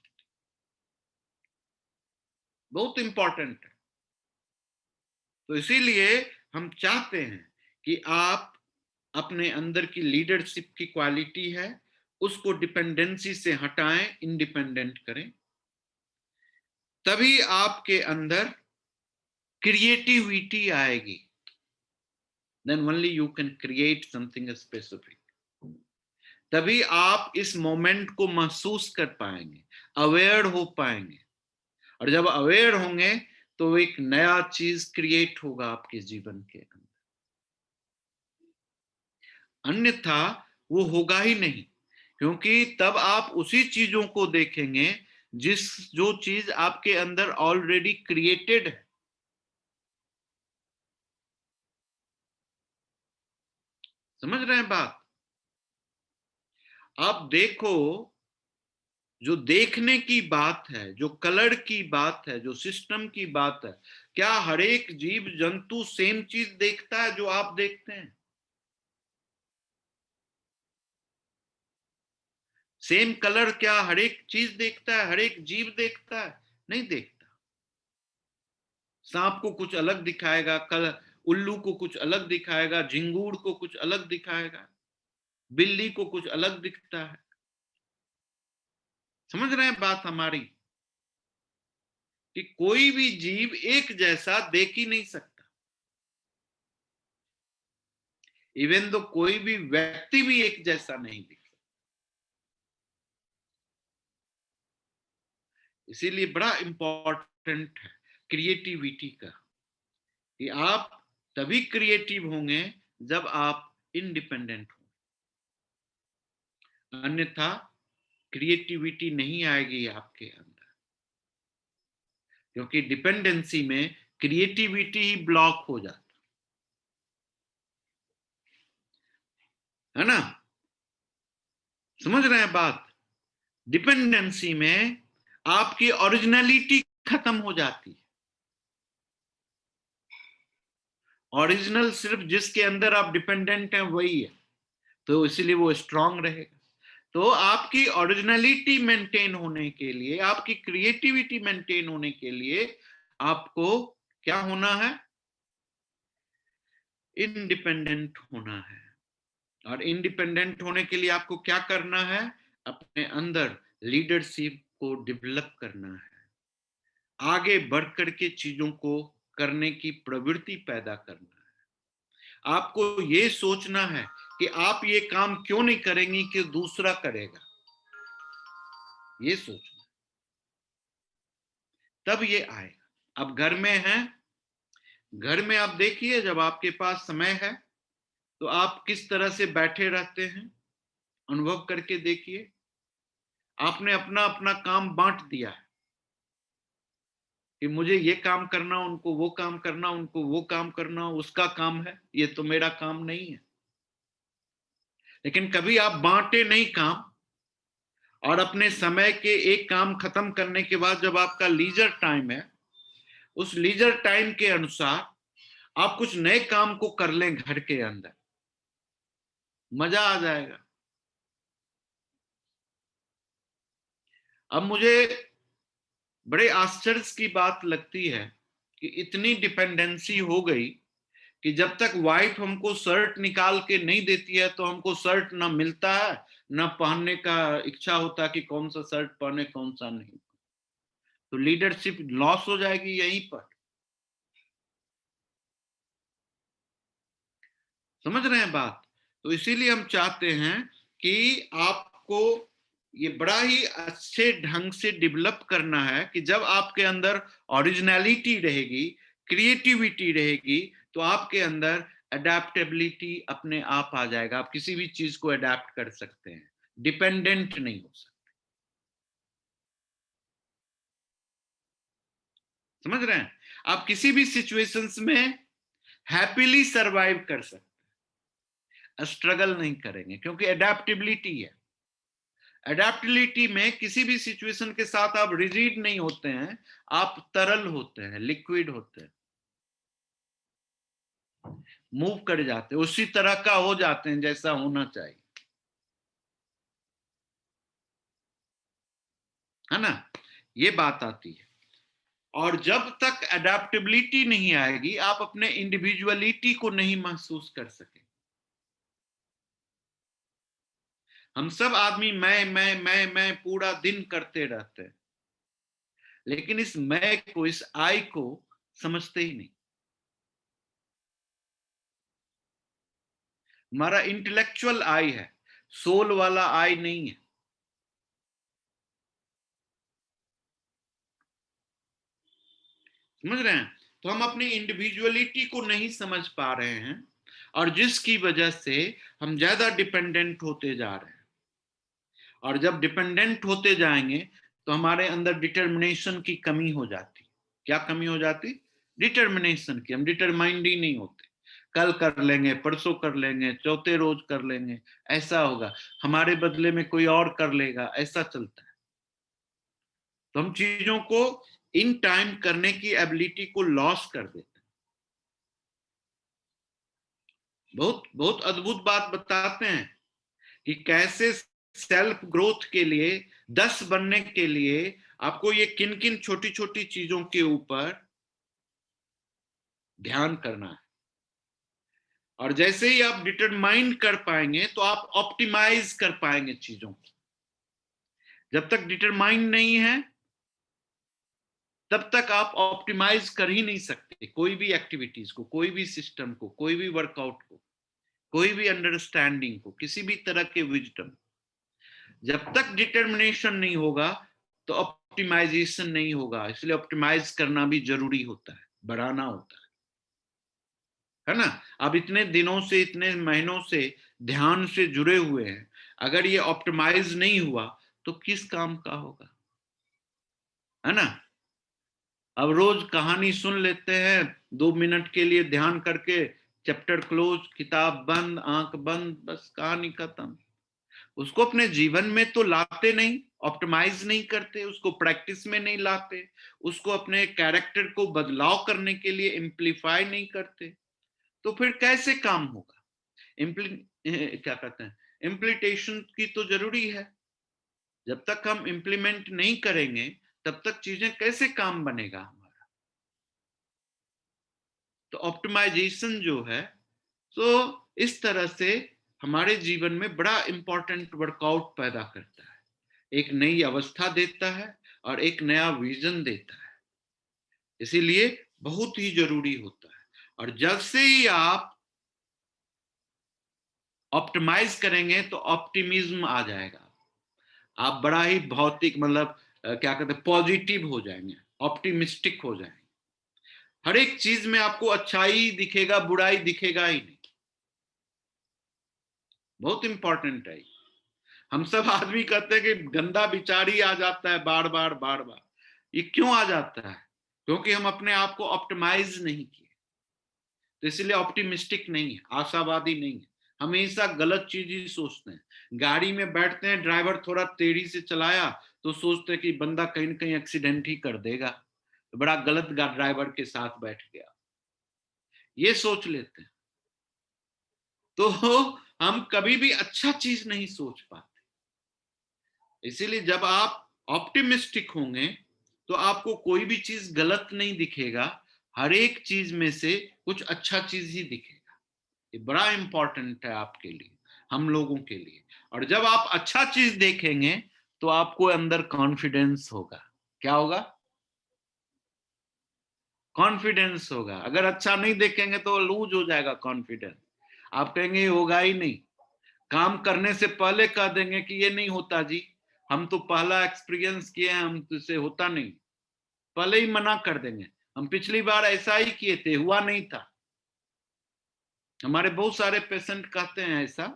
बहुत इंपॉर्टेंट है। तो इसीलिए हम चाहते हैं कि आप अपने अंदर की लीडरशिप की क्वालिटी है उसको डिपेंडेंसी से हटाएं, इंडिपेंडेंट करें। तभी आपके अंदर क्रिएटिविटी आएगी। Then only you can create something specific. तभी आप इस मोमेंट को महसूस कर पाएंगे, अवेयर हो पाएंगे, और जब अवेयर होंगे तो एक नया चीज क्रिएट होगा आपके जीवन के अंदर। अन्यथा वो होगा ही नहीं, क्योंकि तब आप उसी चीजों को देखेंगे जो चीज आपके अंदर ऑलरेडी क्रिएटेड है। समझ रहे हैं बात? आप देखो, जो देखने की बात है, जो कलर की बात है, जो सिस्टम की बात है, क्या हर एक जीव जंतु सेम चीज देखता है जो आप देखते हैं? सेम कलर क्या हर एक चीज देखता है, हर एक जीव देखता है? नहीं देखता। सांप को कुछ अलग दिखाएगा, उल्लू को कुछ अलग दिखाएगा, झिंगूर को कुछ अलग दिखाएगा, बिल्ली को कुछ अलग दिखता है। समझ रहे हैं बात हमारी? कि कोई भी जीव एक जैसा देख ही नहीं सकता। इवन तो कोई भी व्यक्ति भी एक जैसा नहीं दिख सकता। इसीलिए बड़ा इंपॉर्टेंट है क्रिएटिविटी का, कि आप तभी क्रिएटिव होंगे जब आप इंडिपेंडेंट हो। अन्यथा क्रिएटिविटी नहीं आएगी आपके अंदर, क्योंकि डिपेंडेंसी में क्रिएटिविटी ही ब्लॉक हो जाता है ना। समझ रहे हैं बात? डिपेंडेंसी में आपकी ओरिजिनलिटी खत्म हो जाती है। ओरिजिनल सिर्फ जिसके अंदर आप डिपेंडेंट हैं वही है, तो इसीलिए वो स्ट्रांग रहेगा। तो आपकी ओरिजिनलिटी मेंटेन होने के लिए, आपकी क्रिएटिविटी मेंटेन होने के लिए आपको क्या होना है? इंडिपेंडेंट होना है। और इंडिपेंडेंट होने के लिए आपको क्या करना है? अपने अंदर लीडरशिप को डेवलप करना है, आगे बढ़कर के चीजों को करने की प्रवृत्ति पैदा करना है। आपको ये सोचना है कि आप ये काम क्यों नहीं करेंगी कि दूसरा करेगा, ये सोचना, तब ये आएगा। अब घर में हैं, घर में आप देखिए, जब आपके पास समय है तो आप किस तरह से बैठे रहते हैं, अनुभव करके देखिए। आपने अपना अपना काम बांट दिया है कि मुझे ये काम करना, उनको वो काम करना, उनको वो काम करना, उसका काम है, ये तो मेरा काम नहीं है। लेकिन कभी आप बांटे नहीं काम, और अपने समय के एक काम खत्म करने के बाद जब आपका लीजर टाइम है, उस लीजर टाइम के अनुसार आप कुछ नए काम को कर लें घर के अंदर, मजा आ जाएगा। अब मुझे बड़े आश्चर्य की बात लगती है कि इतनी डिपेंडेंसी हो गई कि जब तक वाइफ हमको शर्ट निकाल के नहीं देती है तो हमको शर्ट ना मिलता है, ना पहनने का इच्छा होता कि कौन सा शर्ट पहने कौन सा नहीं। तो लीडरशिप लॉस हो जाएगी यहीं पर। समझ रहे हैं बात? तो इसीलिए हम चाहते हैं कि आपको ये बड़ा ही अच्छे ढंग से डेवलप करना है कि जब आपके अंदर ओरिजिनलिटी रहेगी, क्रिएटिविटी रहेगी, तो आपके अंदर अडेप्टेबिलिटी अपने आप आ जाएगा। आप किसी भी चीज को अडेप्ट कर सकते हैं, डिपेंडेंट नहीं हो सकते। समझ रहे हैं? आप किसी भी सिचुएशंस में हैप्पीली सरवाइव कर सकते हैं, स्ट्रगल नहीं करेंगे, क्योंकि अडेप्टेबिलिटी है। एडेप्टिबिलिटी में किसी भी सिचुएशन के साथ आप रिजिड नहीं होते हैं, आप तरल होते हैं, लिक्विड होते हैं, मूव कर जाते हैं, उसी तरह का हो जाते हैं जैसा होना चाहिए, है ना। ये बात आती है। और जब तक अडेप्टेबिलिटी नहीं आएगी, आप अपने इंडिविजुअलिटी को नहीं महसूस कर सके। हम सब आदमी मैं पूरा दिन करते रहते हैं, लेकिन इस मैं को, इस आई को समझते ही नहीं। हमारा इंटेलेक्चुअल आई है, सोल वाला आई नहीं है। समझ रहे हैं? तो हम अपनी इंडिविजुअलिटी को नहीं समझ पा रहे हैं, और जिसकी वजह से हम ज्यादा डिपेंडेंट होते जा रहे हैं। और जब डिपेंडेंट होते जाएंगे तो हमारे अंदर डिटर्मिनेशन की कमी हो जाती। क्या कमी हो जाती? डिटर्मिनेशन की। हम डिटरमाइंड ही नहीं होते, कल कर लेंगे, परसों कर लेंगे, चौथे रोज कर लेंगे, ऐसा होगा, हमारे बदले में कोई और कर लेगा, ऐसा चलता है। तो हम चीजों को इन टाइम करने की एबिलिटी को लॉस कर देते हैं। बहुत बहुत अद्भुत बात बताते हैं कि कैसे सेल्फ ग्रोथ के लिए, 10 बनने के लिए आपको ये किन किन छोटी छोटी चीजों के ऊपर ध्यान करना है। और जैसे ही आप डिटरमाइन कर पाएंगे तो आप ऑप्टिमाइज कर पाएंगे चीजों को। जब तक डिटरमाइन नहीं है तब तक आप ऑप्टिमाइज कर ही नहीं सकते कोई भी एक्टिविटीज को, कोई भी सिस्टम को, कोई भी वर्कआउट को, कोई भी अंडरस्टैंडिंग को, किसी भी तरह के विजडम। जब तक डिटर्मिनेशन नहीं होगा तो ऑप्टिमाइजेशन नहीं होगा। इसलिए ऑप्टिमाइज करना भी जरूरी होता है, बढ़ाना होता है ना। अब इतने दिनों से, इतने महीनों से ध्यान से जुड़े हुए हैं, अगर ये ऑप्टिमाइज नहीं हुआ तो किस काम का होगा, है ना। अब रोज कहानी सुन लेते हैं, 2 मिनट के लिए ध्यान करके चैप्टर क्लोज, किताब बंद, आंख बंद, बस कहानी खत्म। उसको अपने जीवन में तो लाते नहीं, ऑप्टिमाइज नहीं करते, उसको प्रैक्टिस में नहीं लाते, उसको अपने कैरेक्टर को बदलाव करने के लिए इम्प्लीफाई नहीं करते, तो फिर कैसे काम होगा? क्या कहते हैं, इम्प्लीटेशन की तो जरूरी है। जब तक हम इम्प्लीमेंट नहीं करेंगे तब तक चीजें कैसे काम बनेगा हमारा। तो ऑप्टिमाइजेशन जो है, तो इस तरह से हमारे जीवन में बड़ा इंपॉर्टेंट वर्कआउट पैदा करता है, एक नई अवस्था देता है और एक नया विजन देता है। इसीलिए बहुत ही जरूरी होता है। और जब से ही आप ऑप्टिमाइज करेंगे तो ऑप्टिमिज्म आ जाएगा, आप बड़ा ही भौतिक, मतलब क्या कहते हैं, पॉजिटिव हो जाएंगे, ऑप्टिमिस्टिक हो जाएंगे। हर एक चीज में आपको अच्छाई दिखेगा, बुराई दिखेगा ही नहीं। बहुत इंपॉर्टेंट है। हम सब आदमी कहते हैं कि गंदा विचार ही आ जाता है बार बार बार बार। ये क्यों आ जाता है? क्योंकि हम अपने आप को ऑप्टिमाइज नहीं किए। तो इसलिए ऑप्टिमिस्टिक नहीं है, आशावादी नहीं है, हमेशा गलत चीज ही सोचते हैं। गाड़ी में बैठते हैं, ड्राइवर थोड़ा तेजी से चलाया तो सोचते हैं कि बंदा कहीं ना कहीं एक्सीडेंट ही कर देगा, तो बड़ा गलत ड्राइवर के साथ बैठ गया, ये सोच लेते हैं। तो हम कभी भी अच्छा चीज नहीं सोच पाते। इसीलिए जब आप ऑप्टिमिस्टिक होंगे तो आपको कोई भी चीज गलत नहीं दिखेगा, हर एक चीज में से कुछ अच्छा चीज ही दिखेगा। ये बड़ा इंपॉर्टेंट है आपके लिए, हम लोगों के लिए। और जब आप अच्छा चीज देखेंगे तो आपको अंदर कॉन्फिडेंस होगा। क्या होगा? कॉन्फिडेंस होगा। अगर अच्छा नहीं देखेंगे तो लूज हो जाएगा कॉन्फिडेंस, आप कहेंगे ये होगा ही नहीं। काम करने से पहले कह देंगे कि ये नहीं होता जी, हम तो पहला एक्सपीरियंस किए हैं, हम तो से होता नहीं, पहले ही मना कर देंगे, हम पिछली बार ऐसा ही किए थे, हुआ नहीं था। हमारे बहुत सारे पेशेंट कहते हैं ऐसा,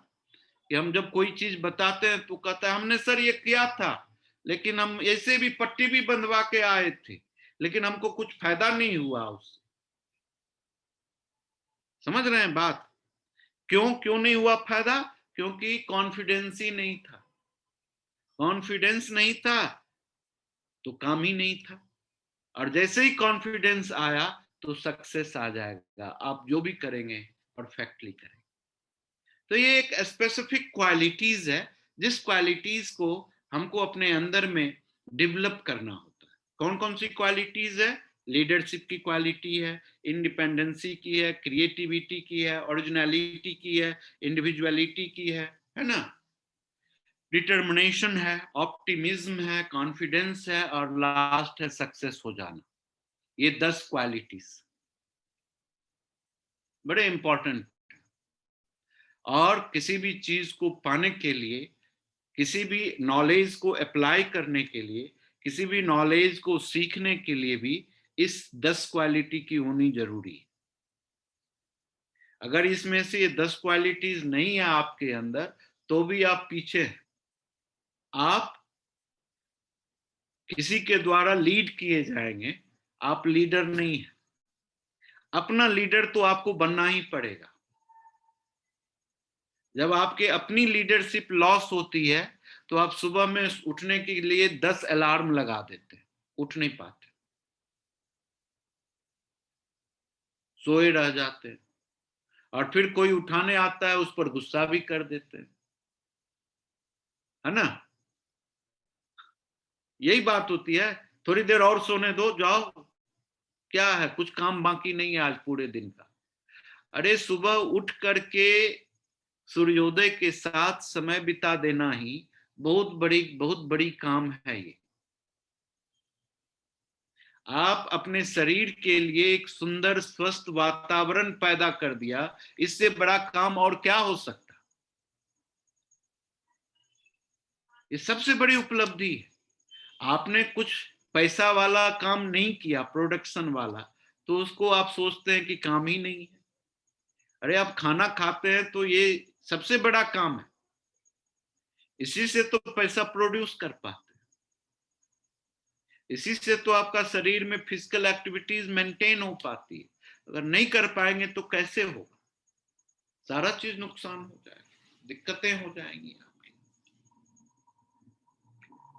कि हम जब कोई चीज बताते हैं तो कहता है हमने सर ये किया था, लेकिन हम ऐसे भी पट्टी भी बंधवा के आए थे, लेकिन हमको कुछ फायदा नहीं हुआ उससे। समझ रहे हैं बात? क्यों क्यों नहीं हुआ फायदा? क्योंकि कॉन्फिडेंस ही नहीं था। कॉन्फिडेंस नहीं था तो काम ही नहीं था, और जैसे ही कॉन्फिडेंस आया तो सक्सेस आ जाएगा। आप जो भी करेंगे परफेक्टली करेंगे। तो ये एक स्पेसिफिक क्वालिटीज है, जिस क्वालिटीज को हमको अपने अंदर में डेवलप करना होता है। कौन कौन सी क्वालिटीज है? लीडरशिप की क्वालिटी है, इंडिपेंडेंसी की है, क्रिएटिविटी की है, ओरिजिनलिटी की है, इंडिविजुअलिटी की है ना, डिटर्मिनेशन है, ऑप्टिमिज्म है, कॉन्फिडेंस है, और लास्ट है सक्सेस हो जाना। ये 10 क्वालिटीज बड़े इंपॉर्टेंट। और किसी भी चीज को पाने के लिए, किसी भी नॉलेज को अप्लाई करने के लिए, किसी भी नॉलेज को सीखने के लिए भी इस 10 क्वालिटी की होनी जरूरी है। अगर इसमें से ये 10 क्वालिटीज नहीं है आपके अंदर तो भी आप पीछे हैं। आप किसी के द्वारा लीड किए जाएंगे, आप लीडर नहीं है। अपना लीडर तो आपको बनना ही पड़ेगा। जब आपके अपनी लीडरशिप लॉस होती है तो आप सुबह में उठने के लिए 10 अलार्म लगा देते हैं, उठ नहीं पाते, सोए रह जाते हैं, और फिर कोई उठाने आता है उस पर गुस्सा भी कर देते हैं, है ना। यही बात होती है, थोड़ी देर और सोने दो, जाओ, क्या है, कुछ काम बाकी नहीं है आज पूरे दिन का। अरे सुबह उठ करके सूर्योदय के साथ समय बिता देना ही बहुत बड़ी काम है। ये आप अपने शरीर के लिए एक सुंदर स्वस्थ वातावरण पैदा कर दिया, इससे बड़ा काम और क्या हो सकता। ये सबसे बड़ी उपलब्धि है। आपने कुछ पैसा वाला काम नहीं किया, प्रोडक्शन वाला, तो उसको आप सोचते हैं कि काम ही नहीं है। अरे आप खाना खाते हैं तो ये सबसे बड़ा काम है, इसी से तो पैसा प्रोड्यूस कर पाते हैं, इसी से तो आपका शरीर में फिजिकल एक्टिविटीज मेंटेन हो पाती है। अगर नहीं कर पाएंगे तो कैसे होगा, सारा चीज नुकसान हो जाएगा, दिक्कतें हो जाएंगी आपकी।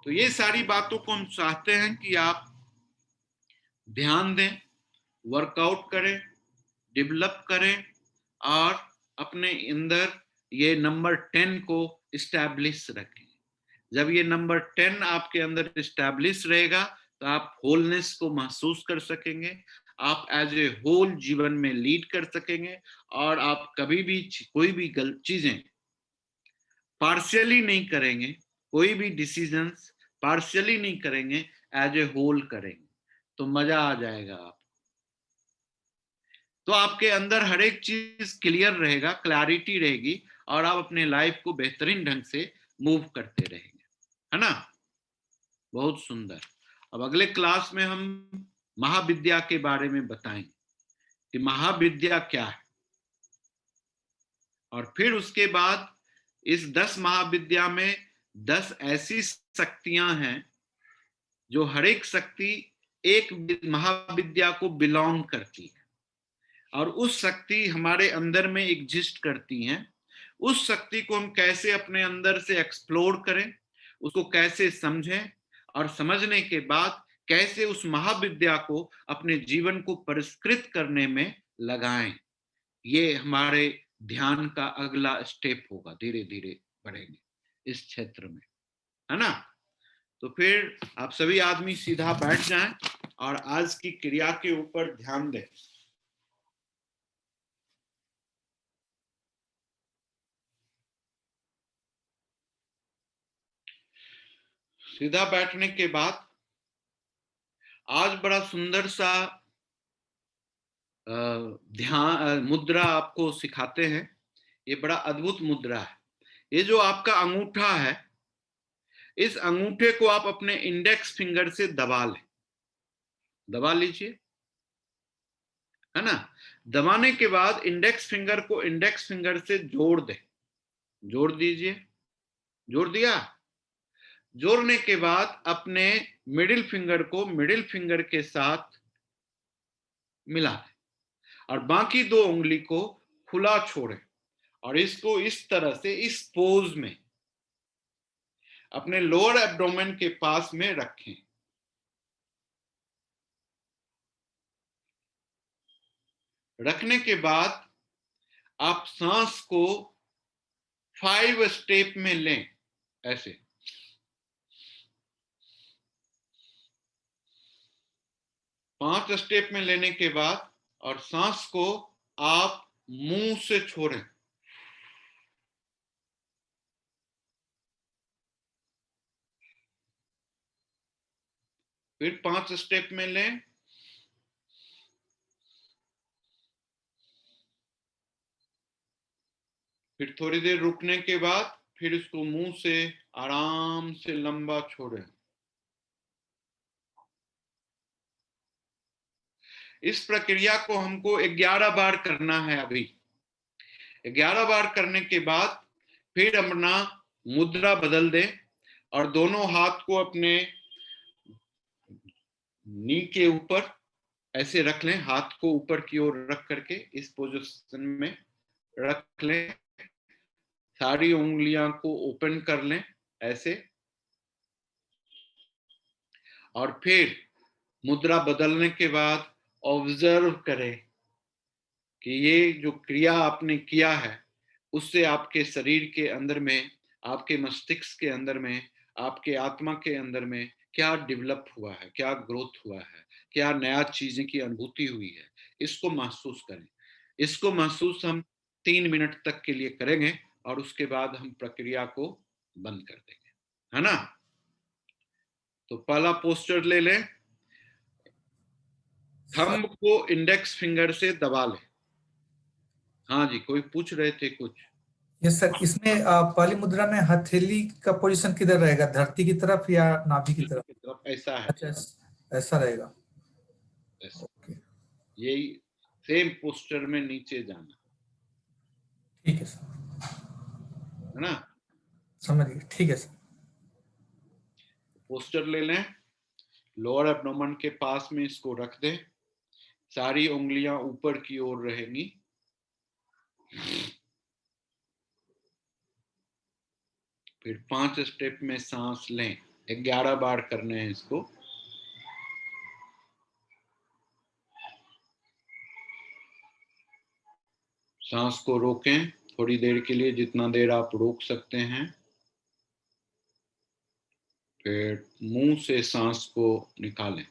तो ये सारी बातों को हम चाहते हैं कि आप ध्यान दें, वर्कआउट करें, डेवलप करें, और अपने अंदर ये नंबर 10 को इस्टेब्लिश रखें। जब ये नंबर 10 आपके अंदर इस्टेब्लिश रहेगा तो आप होलनेस को महसूस कर सकेंगे, आप एज ए होल जीवन में लीड कर सकेंगे, और आप कभी भी कोई भी गलत चीजें पार्शियली नहीं करेंगे, कोई भी डिसीजंस पार्शियली नहीं करेंगे, एज ए होल करेंगे, तो मजा आ जाएगा आप। तो आपके अंदर हर एक चीज क्लियर रहेगा, क्लैरिटी रहेगी, और आप अपने लाइफ को बेहतरीन ढंग से मूव करते रहेंगे, है ना। बहुत सुंदर। अब अगले क्लास में हम महाविद्या के बारे में बताएंगे कि महाविद्या क्या है, और फिर उसके बाद इस 10 महाविद्या में 10 ऐसी शक्तियां हैं जो हर एक शक्ति एक महाविद्या को बिलोंग करती है, और उस शक्ति हमारे अंदर में एग्जिस्ट करती हैं। उस शक्ति को हम कैसे अपने अंदर से एक्सप्लोर करें, उसको कैसे समझें, और समझने के बाद कैसे उस महाविद्या को अपने जीवन को परिष्कृत करने में लगाएं, ये हमारे ध्यान का अगला स्टेप होगा। धीरे धीरे बढ़ेंगे इस क्षेत्र में, है ना। तो फिर आप सभी आदमी सीधा बैठ जाएं और आज की क्रिया के ऊपर ध्यान दें। सीधा बैठने के बाद आज बड़ा सुंदर सा ध्यान मुद्रा आपको सिखाते हैं। ये बड़ा अद्भुत मुद्रा है। ये जो आपका अंगूठा है, इस अंगूठे को आप अपने इंडेक्स फिंगर से दबा लें, दबा लीजिए, है ना। दबाने के बाद इंडेक्स फिंगर को इंडेक्स फिंगर से जोड़ दें, जोड़ दीजिए, जोड़ दिया। जोड़ने के बाद अपने मिडिल फिंगर को मिडिल फिंगर के साथ मिला दें, और बाकी 2 उंगली को खुला छोड़ें, और इसको इस तरह से इस पोज में अपने लोअर एब्डोमेन के पास में रखें। रखने के बाद आप सांस को 5 स्टेप में लें, ऐसे। पांच स्टेप में लेने के बाद और सांस को आप मुंह से छोड़ें। फिर 5 स्टेप में लें, फिर थोड़ी देर रुकने के बाद फिर इसको मुंह से आराम से लंबा छोड़ें। इस प्रक्रिया को हमको 11 बार करना है। अभी 11 बार करने के बाद फिर अपना मुद्रा बदल दें और दोनों हाथ को अपने नी के ऊपर ऐसे रख लें। हाथ को ऊपर की ओर रख करके इस पोजीशन में रख लें। सारी उंगलियां को ओपन कर लें ऐसे, और फिर मुद्रा बदलने के बाद ऑब्जर्व करें कि ये जो क्रिया आपने किया है उससे आपके शरीर के अंदर में, आपके मस्तिष्क के अंदर में, आपके आत्मा के अंदर में क्या डेवलप हुआ है, क्या ग्रोथ हुआ है, क्या नया चीजें की अनुभूति हुई है, इसको महसूस करें। इसको महसूस हम 3 मिनट तक के लिए करेंगे और उसके बाद हम प्रक्रिया को बंद कर देंगे, है ना। तो पहला पोस्चर ले लें, थंब को इंडेक्स फिंगर से दबा लें। हाँ जी, कोई पूछ रहे थे कुछ? यस सर, इसमें पहली मुद्रा में हथेली का पोजीशन किधर रहेगा, धरती की तरफ या नाभि की तरफ? ऐसा है। अच्छा, ऐसा रहेगा। ओके, यही सेम पोस्टर में नीचे जाना, ठीक है सर, है ना। समझ गए, ठीक है सर। पोस्टर ले लें, लोअर एब्डोमेन के पास में इसको रख दें। सारी उंगलियां ऊपर की ओर रहेंगी। फिर 5 स्टेप में सांस लें। 11 बार करने हैं इसको। सांस को रोकें थोड़ी देर के लिए, जितना देर आप रोक सकते हैं। फिर मुंह से सांस को निकालें।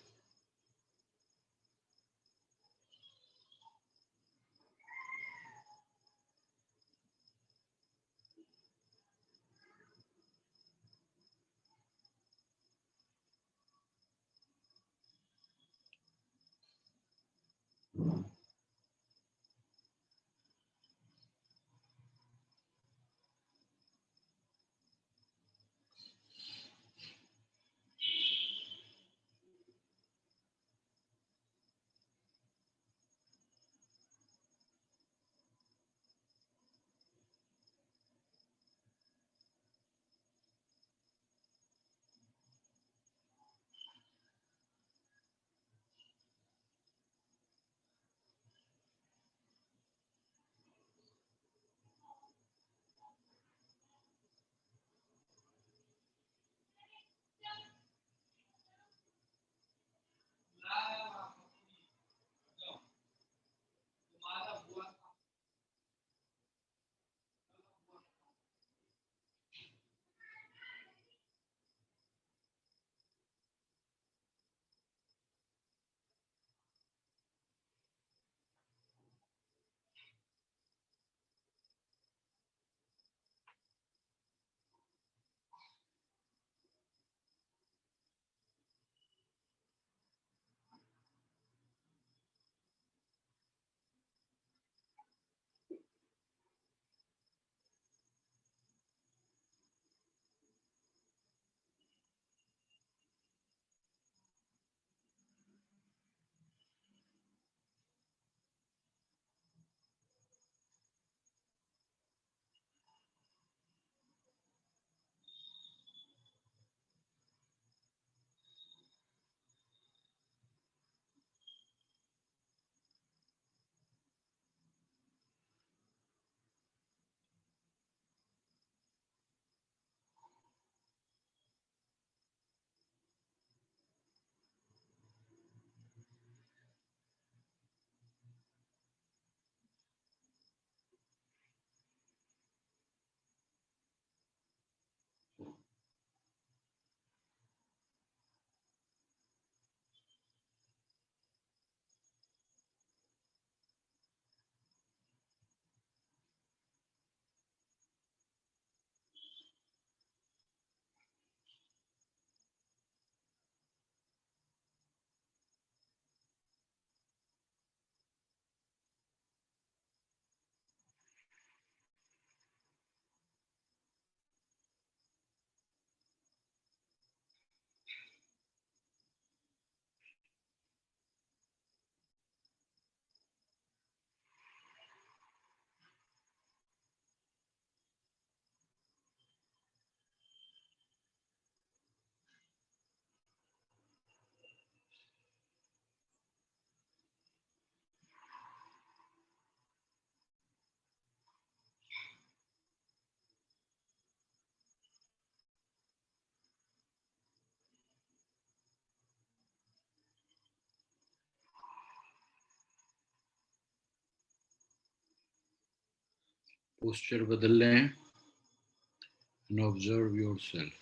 पोस्चर बदल लें and observe yourself.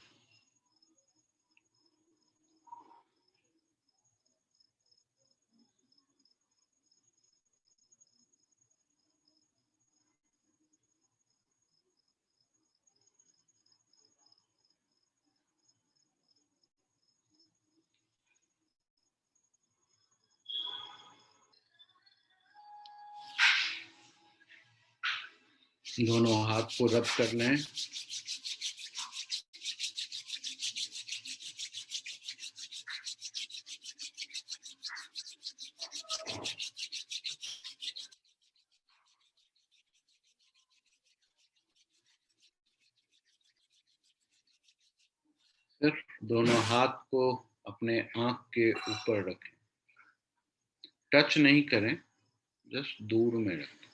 दोनों हाथ को रब कर लें। सिर्फ दोनों हाथ को अपने आंख के ऊपर रखें, टच नहीं करें, जस्ट दूर में रखें।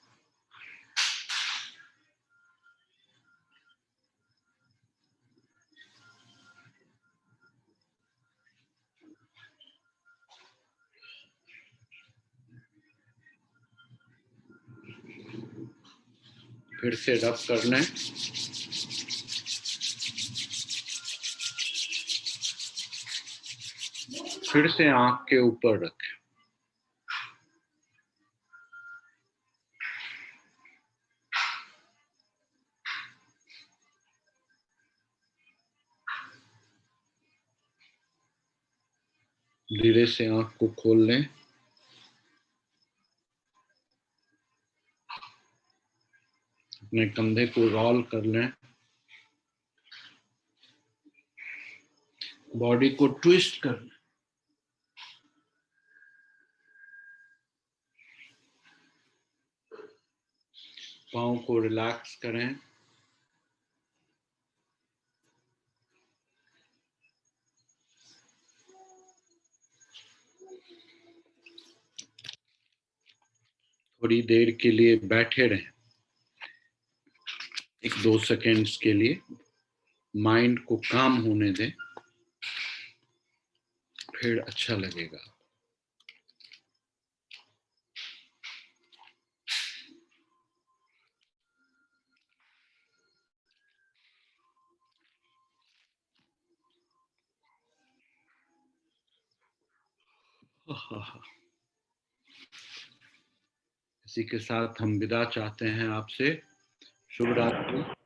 फिर से रब कर लें। फिर से आंख के ऊपर रखें। धीरे से आंख को खोल लें। अपने कंधे को रोल कर लें। बॉडी को ट्विस्ट कर लें। पाँव को रिलैक्स करें। थोड़ी देर के लिए बैठे रहें, 1-2 सेकेंड्स के लिए। माइंड को काम होने दें, फिर अच्छा लगेगा। इसी के साथ हम विदा चाहते हैं आपसे। शुभ रात्रि।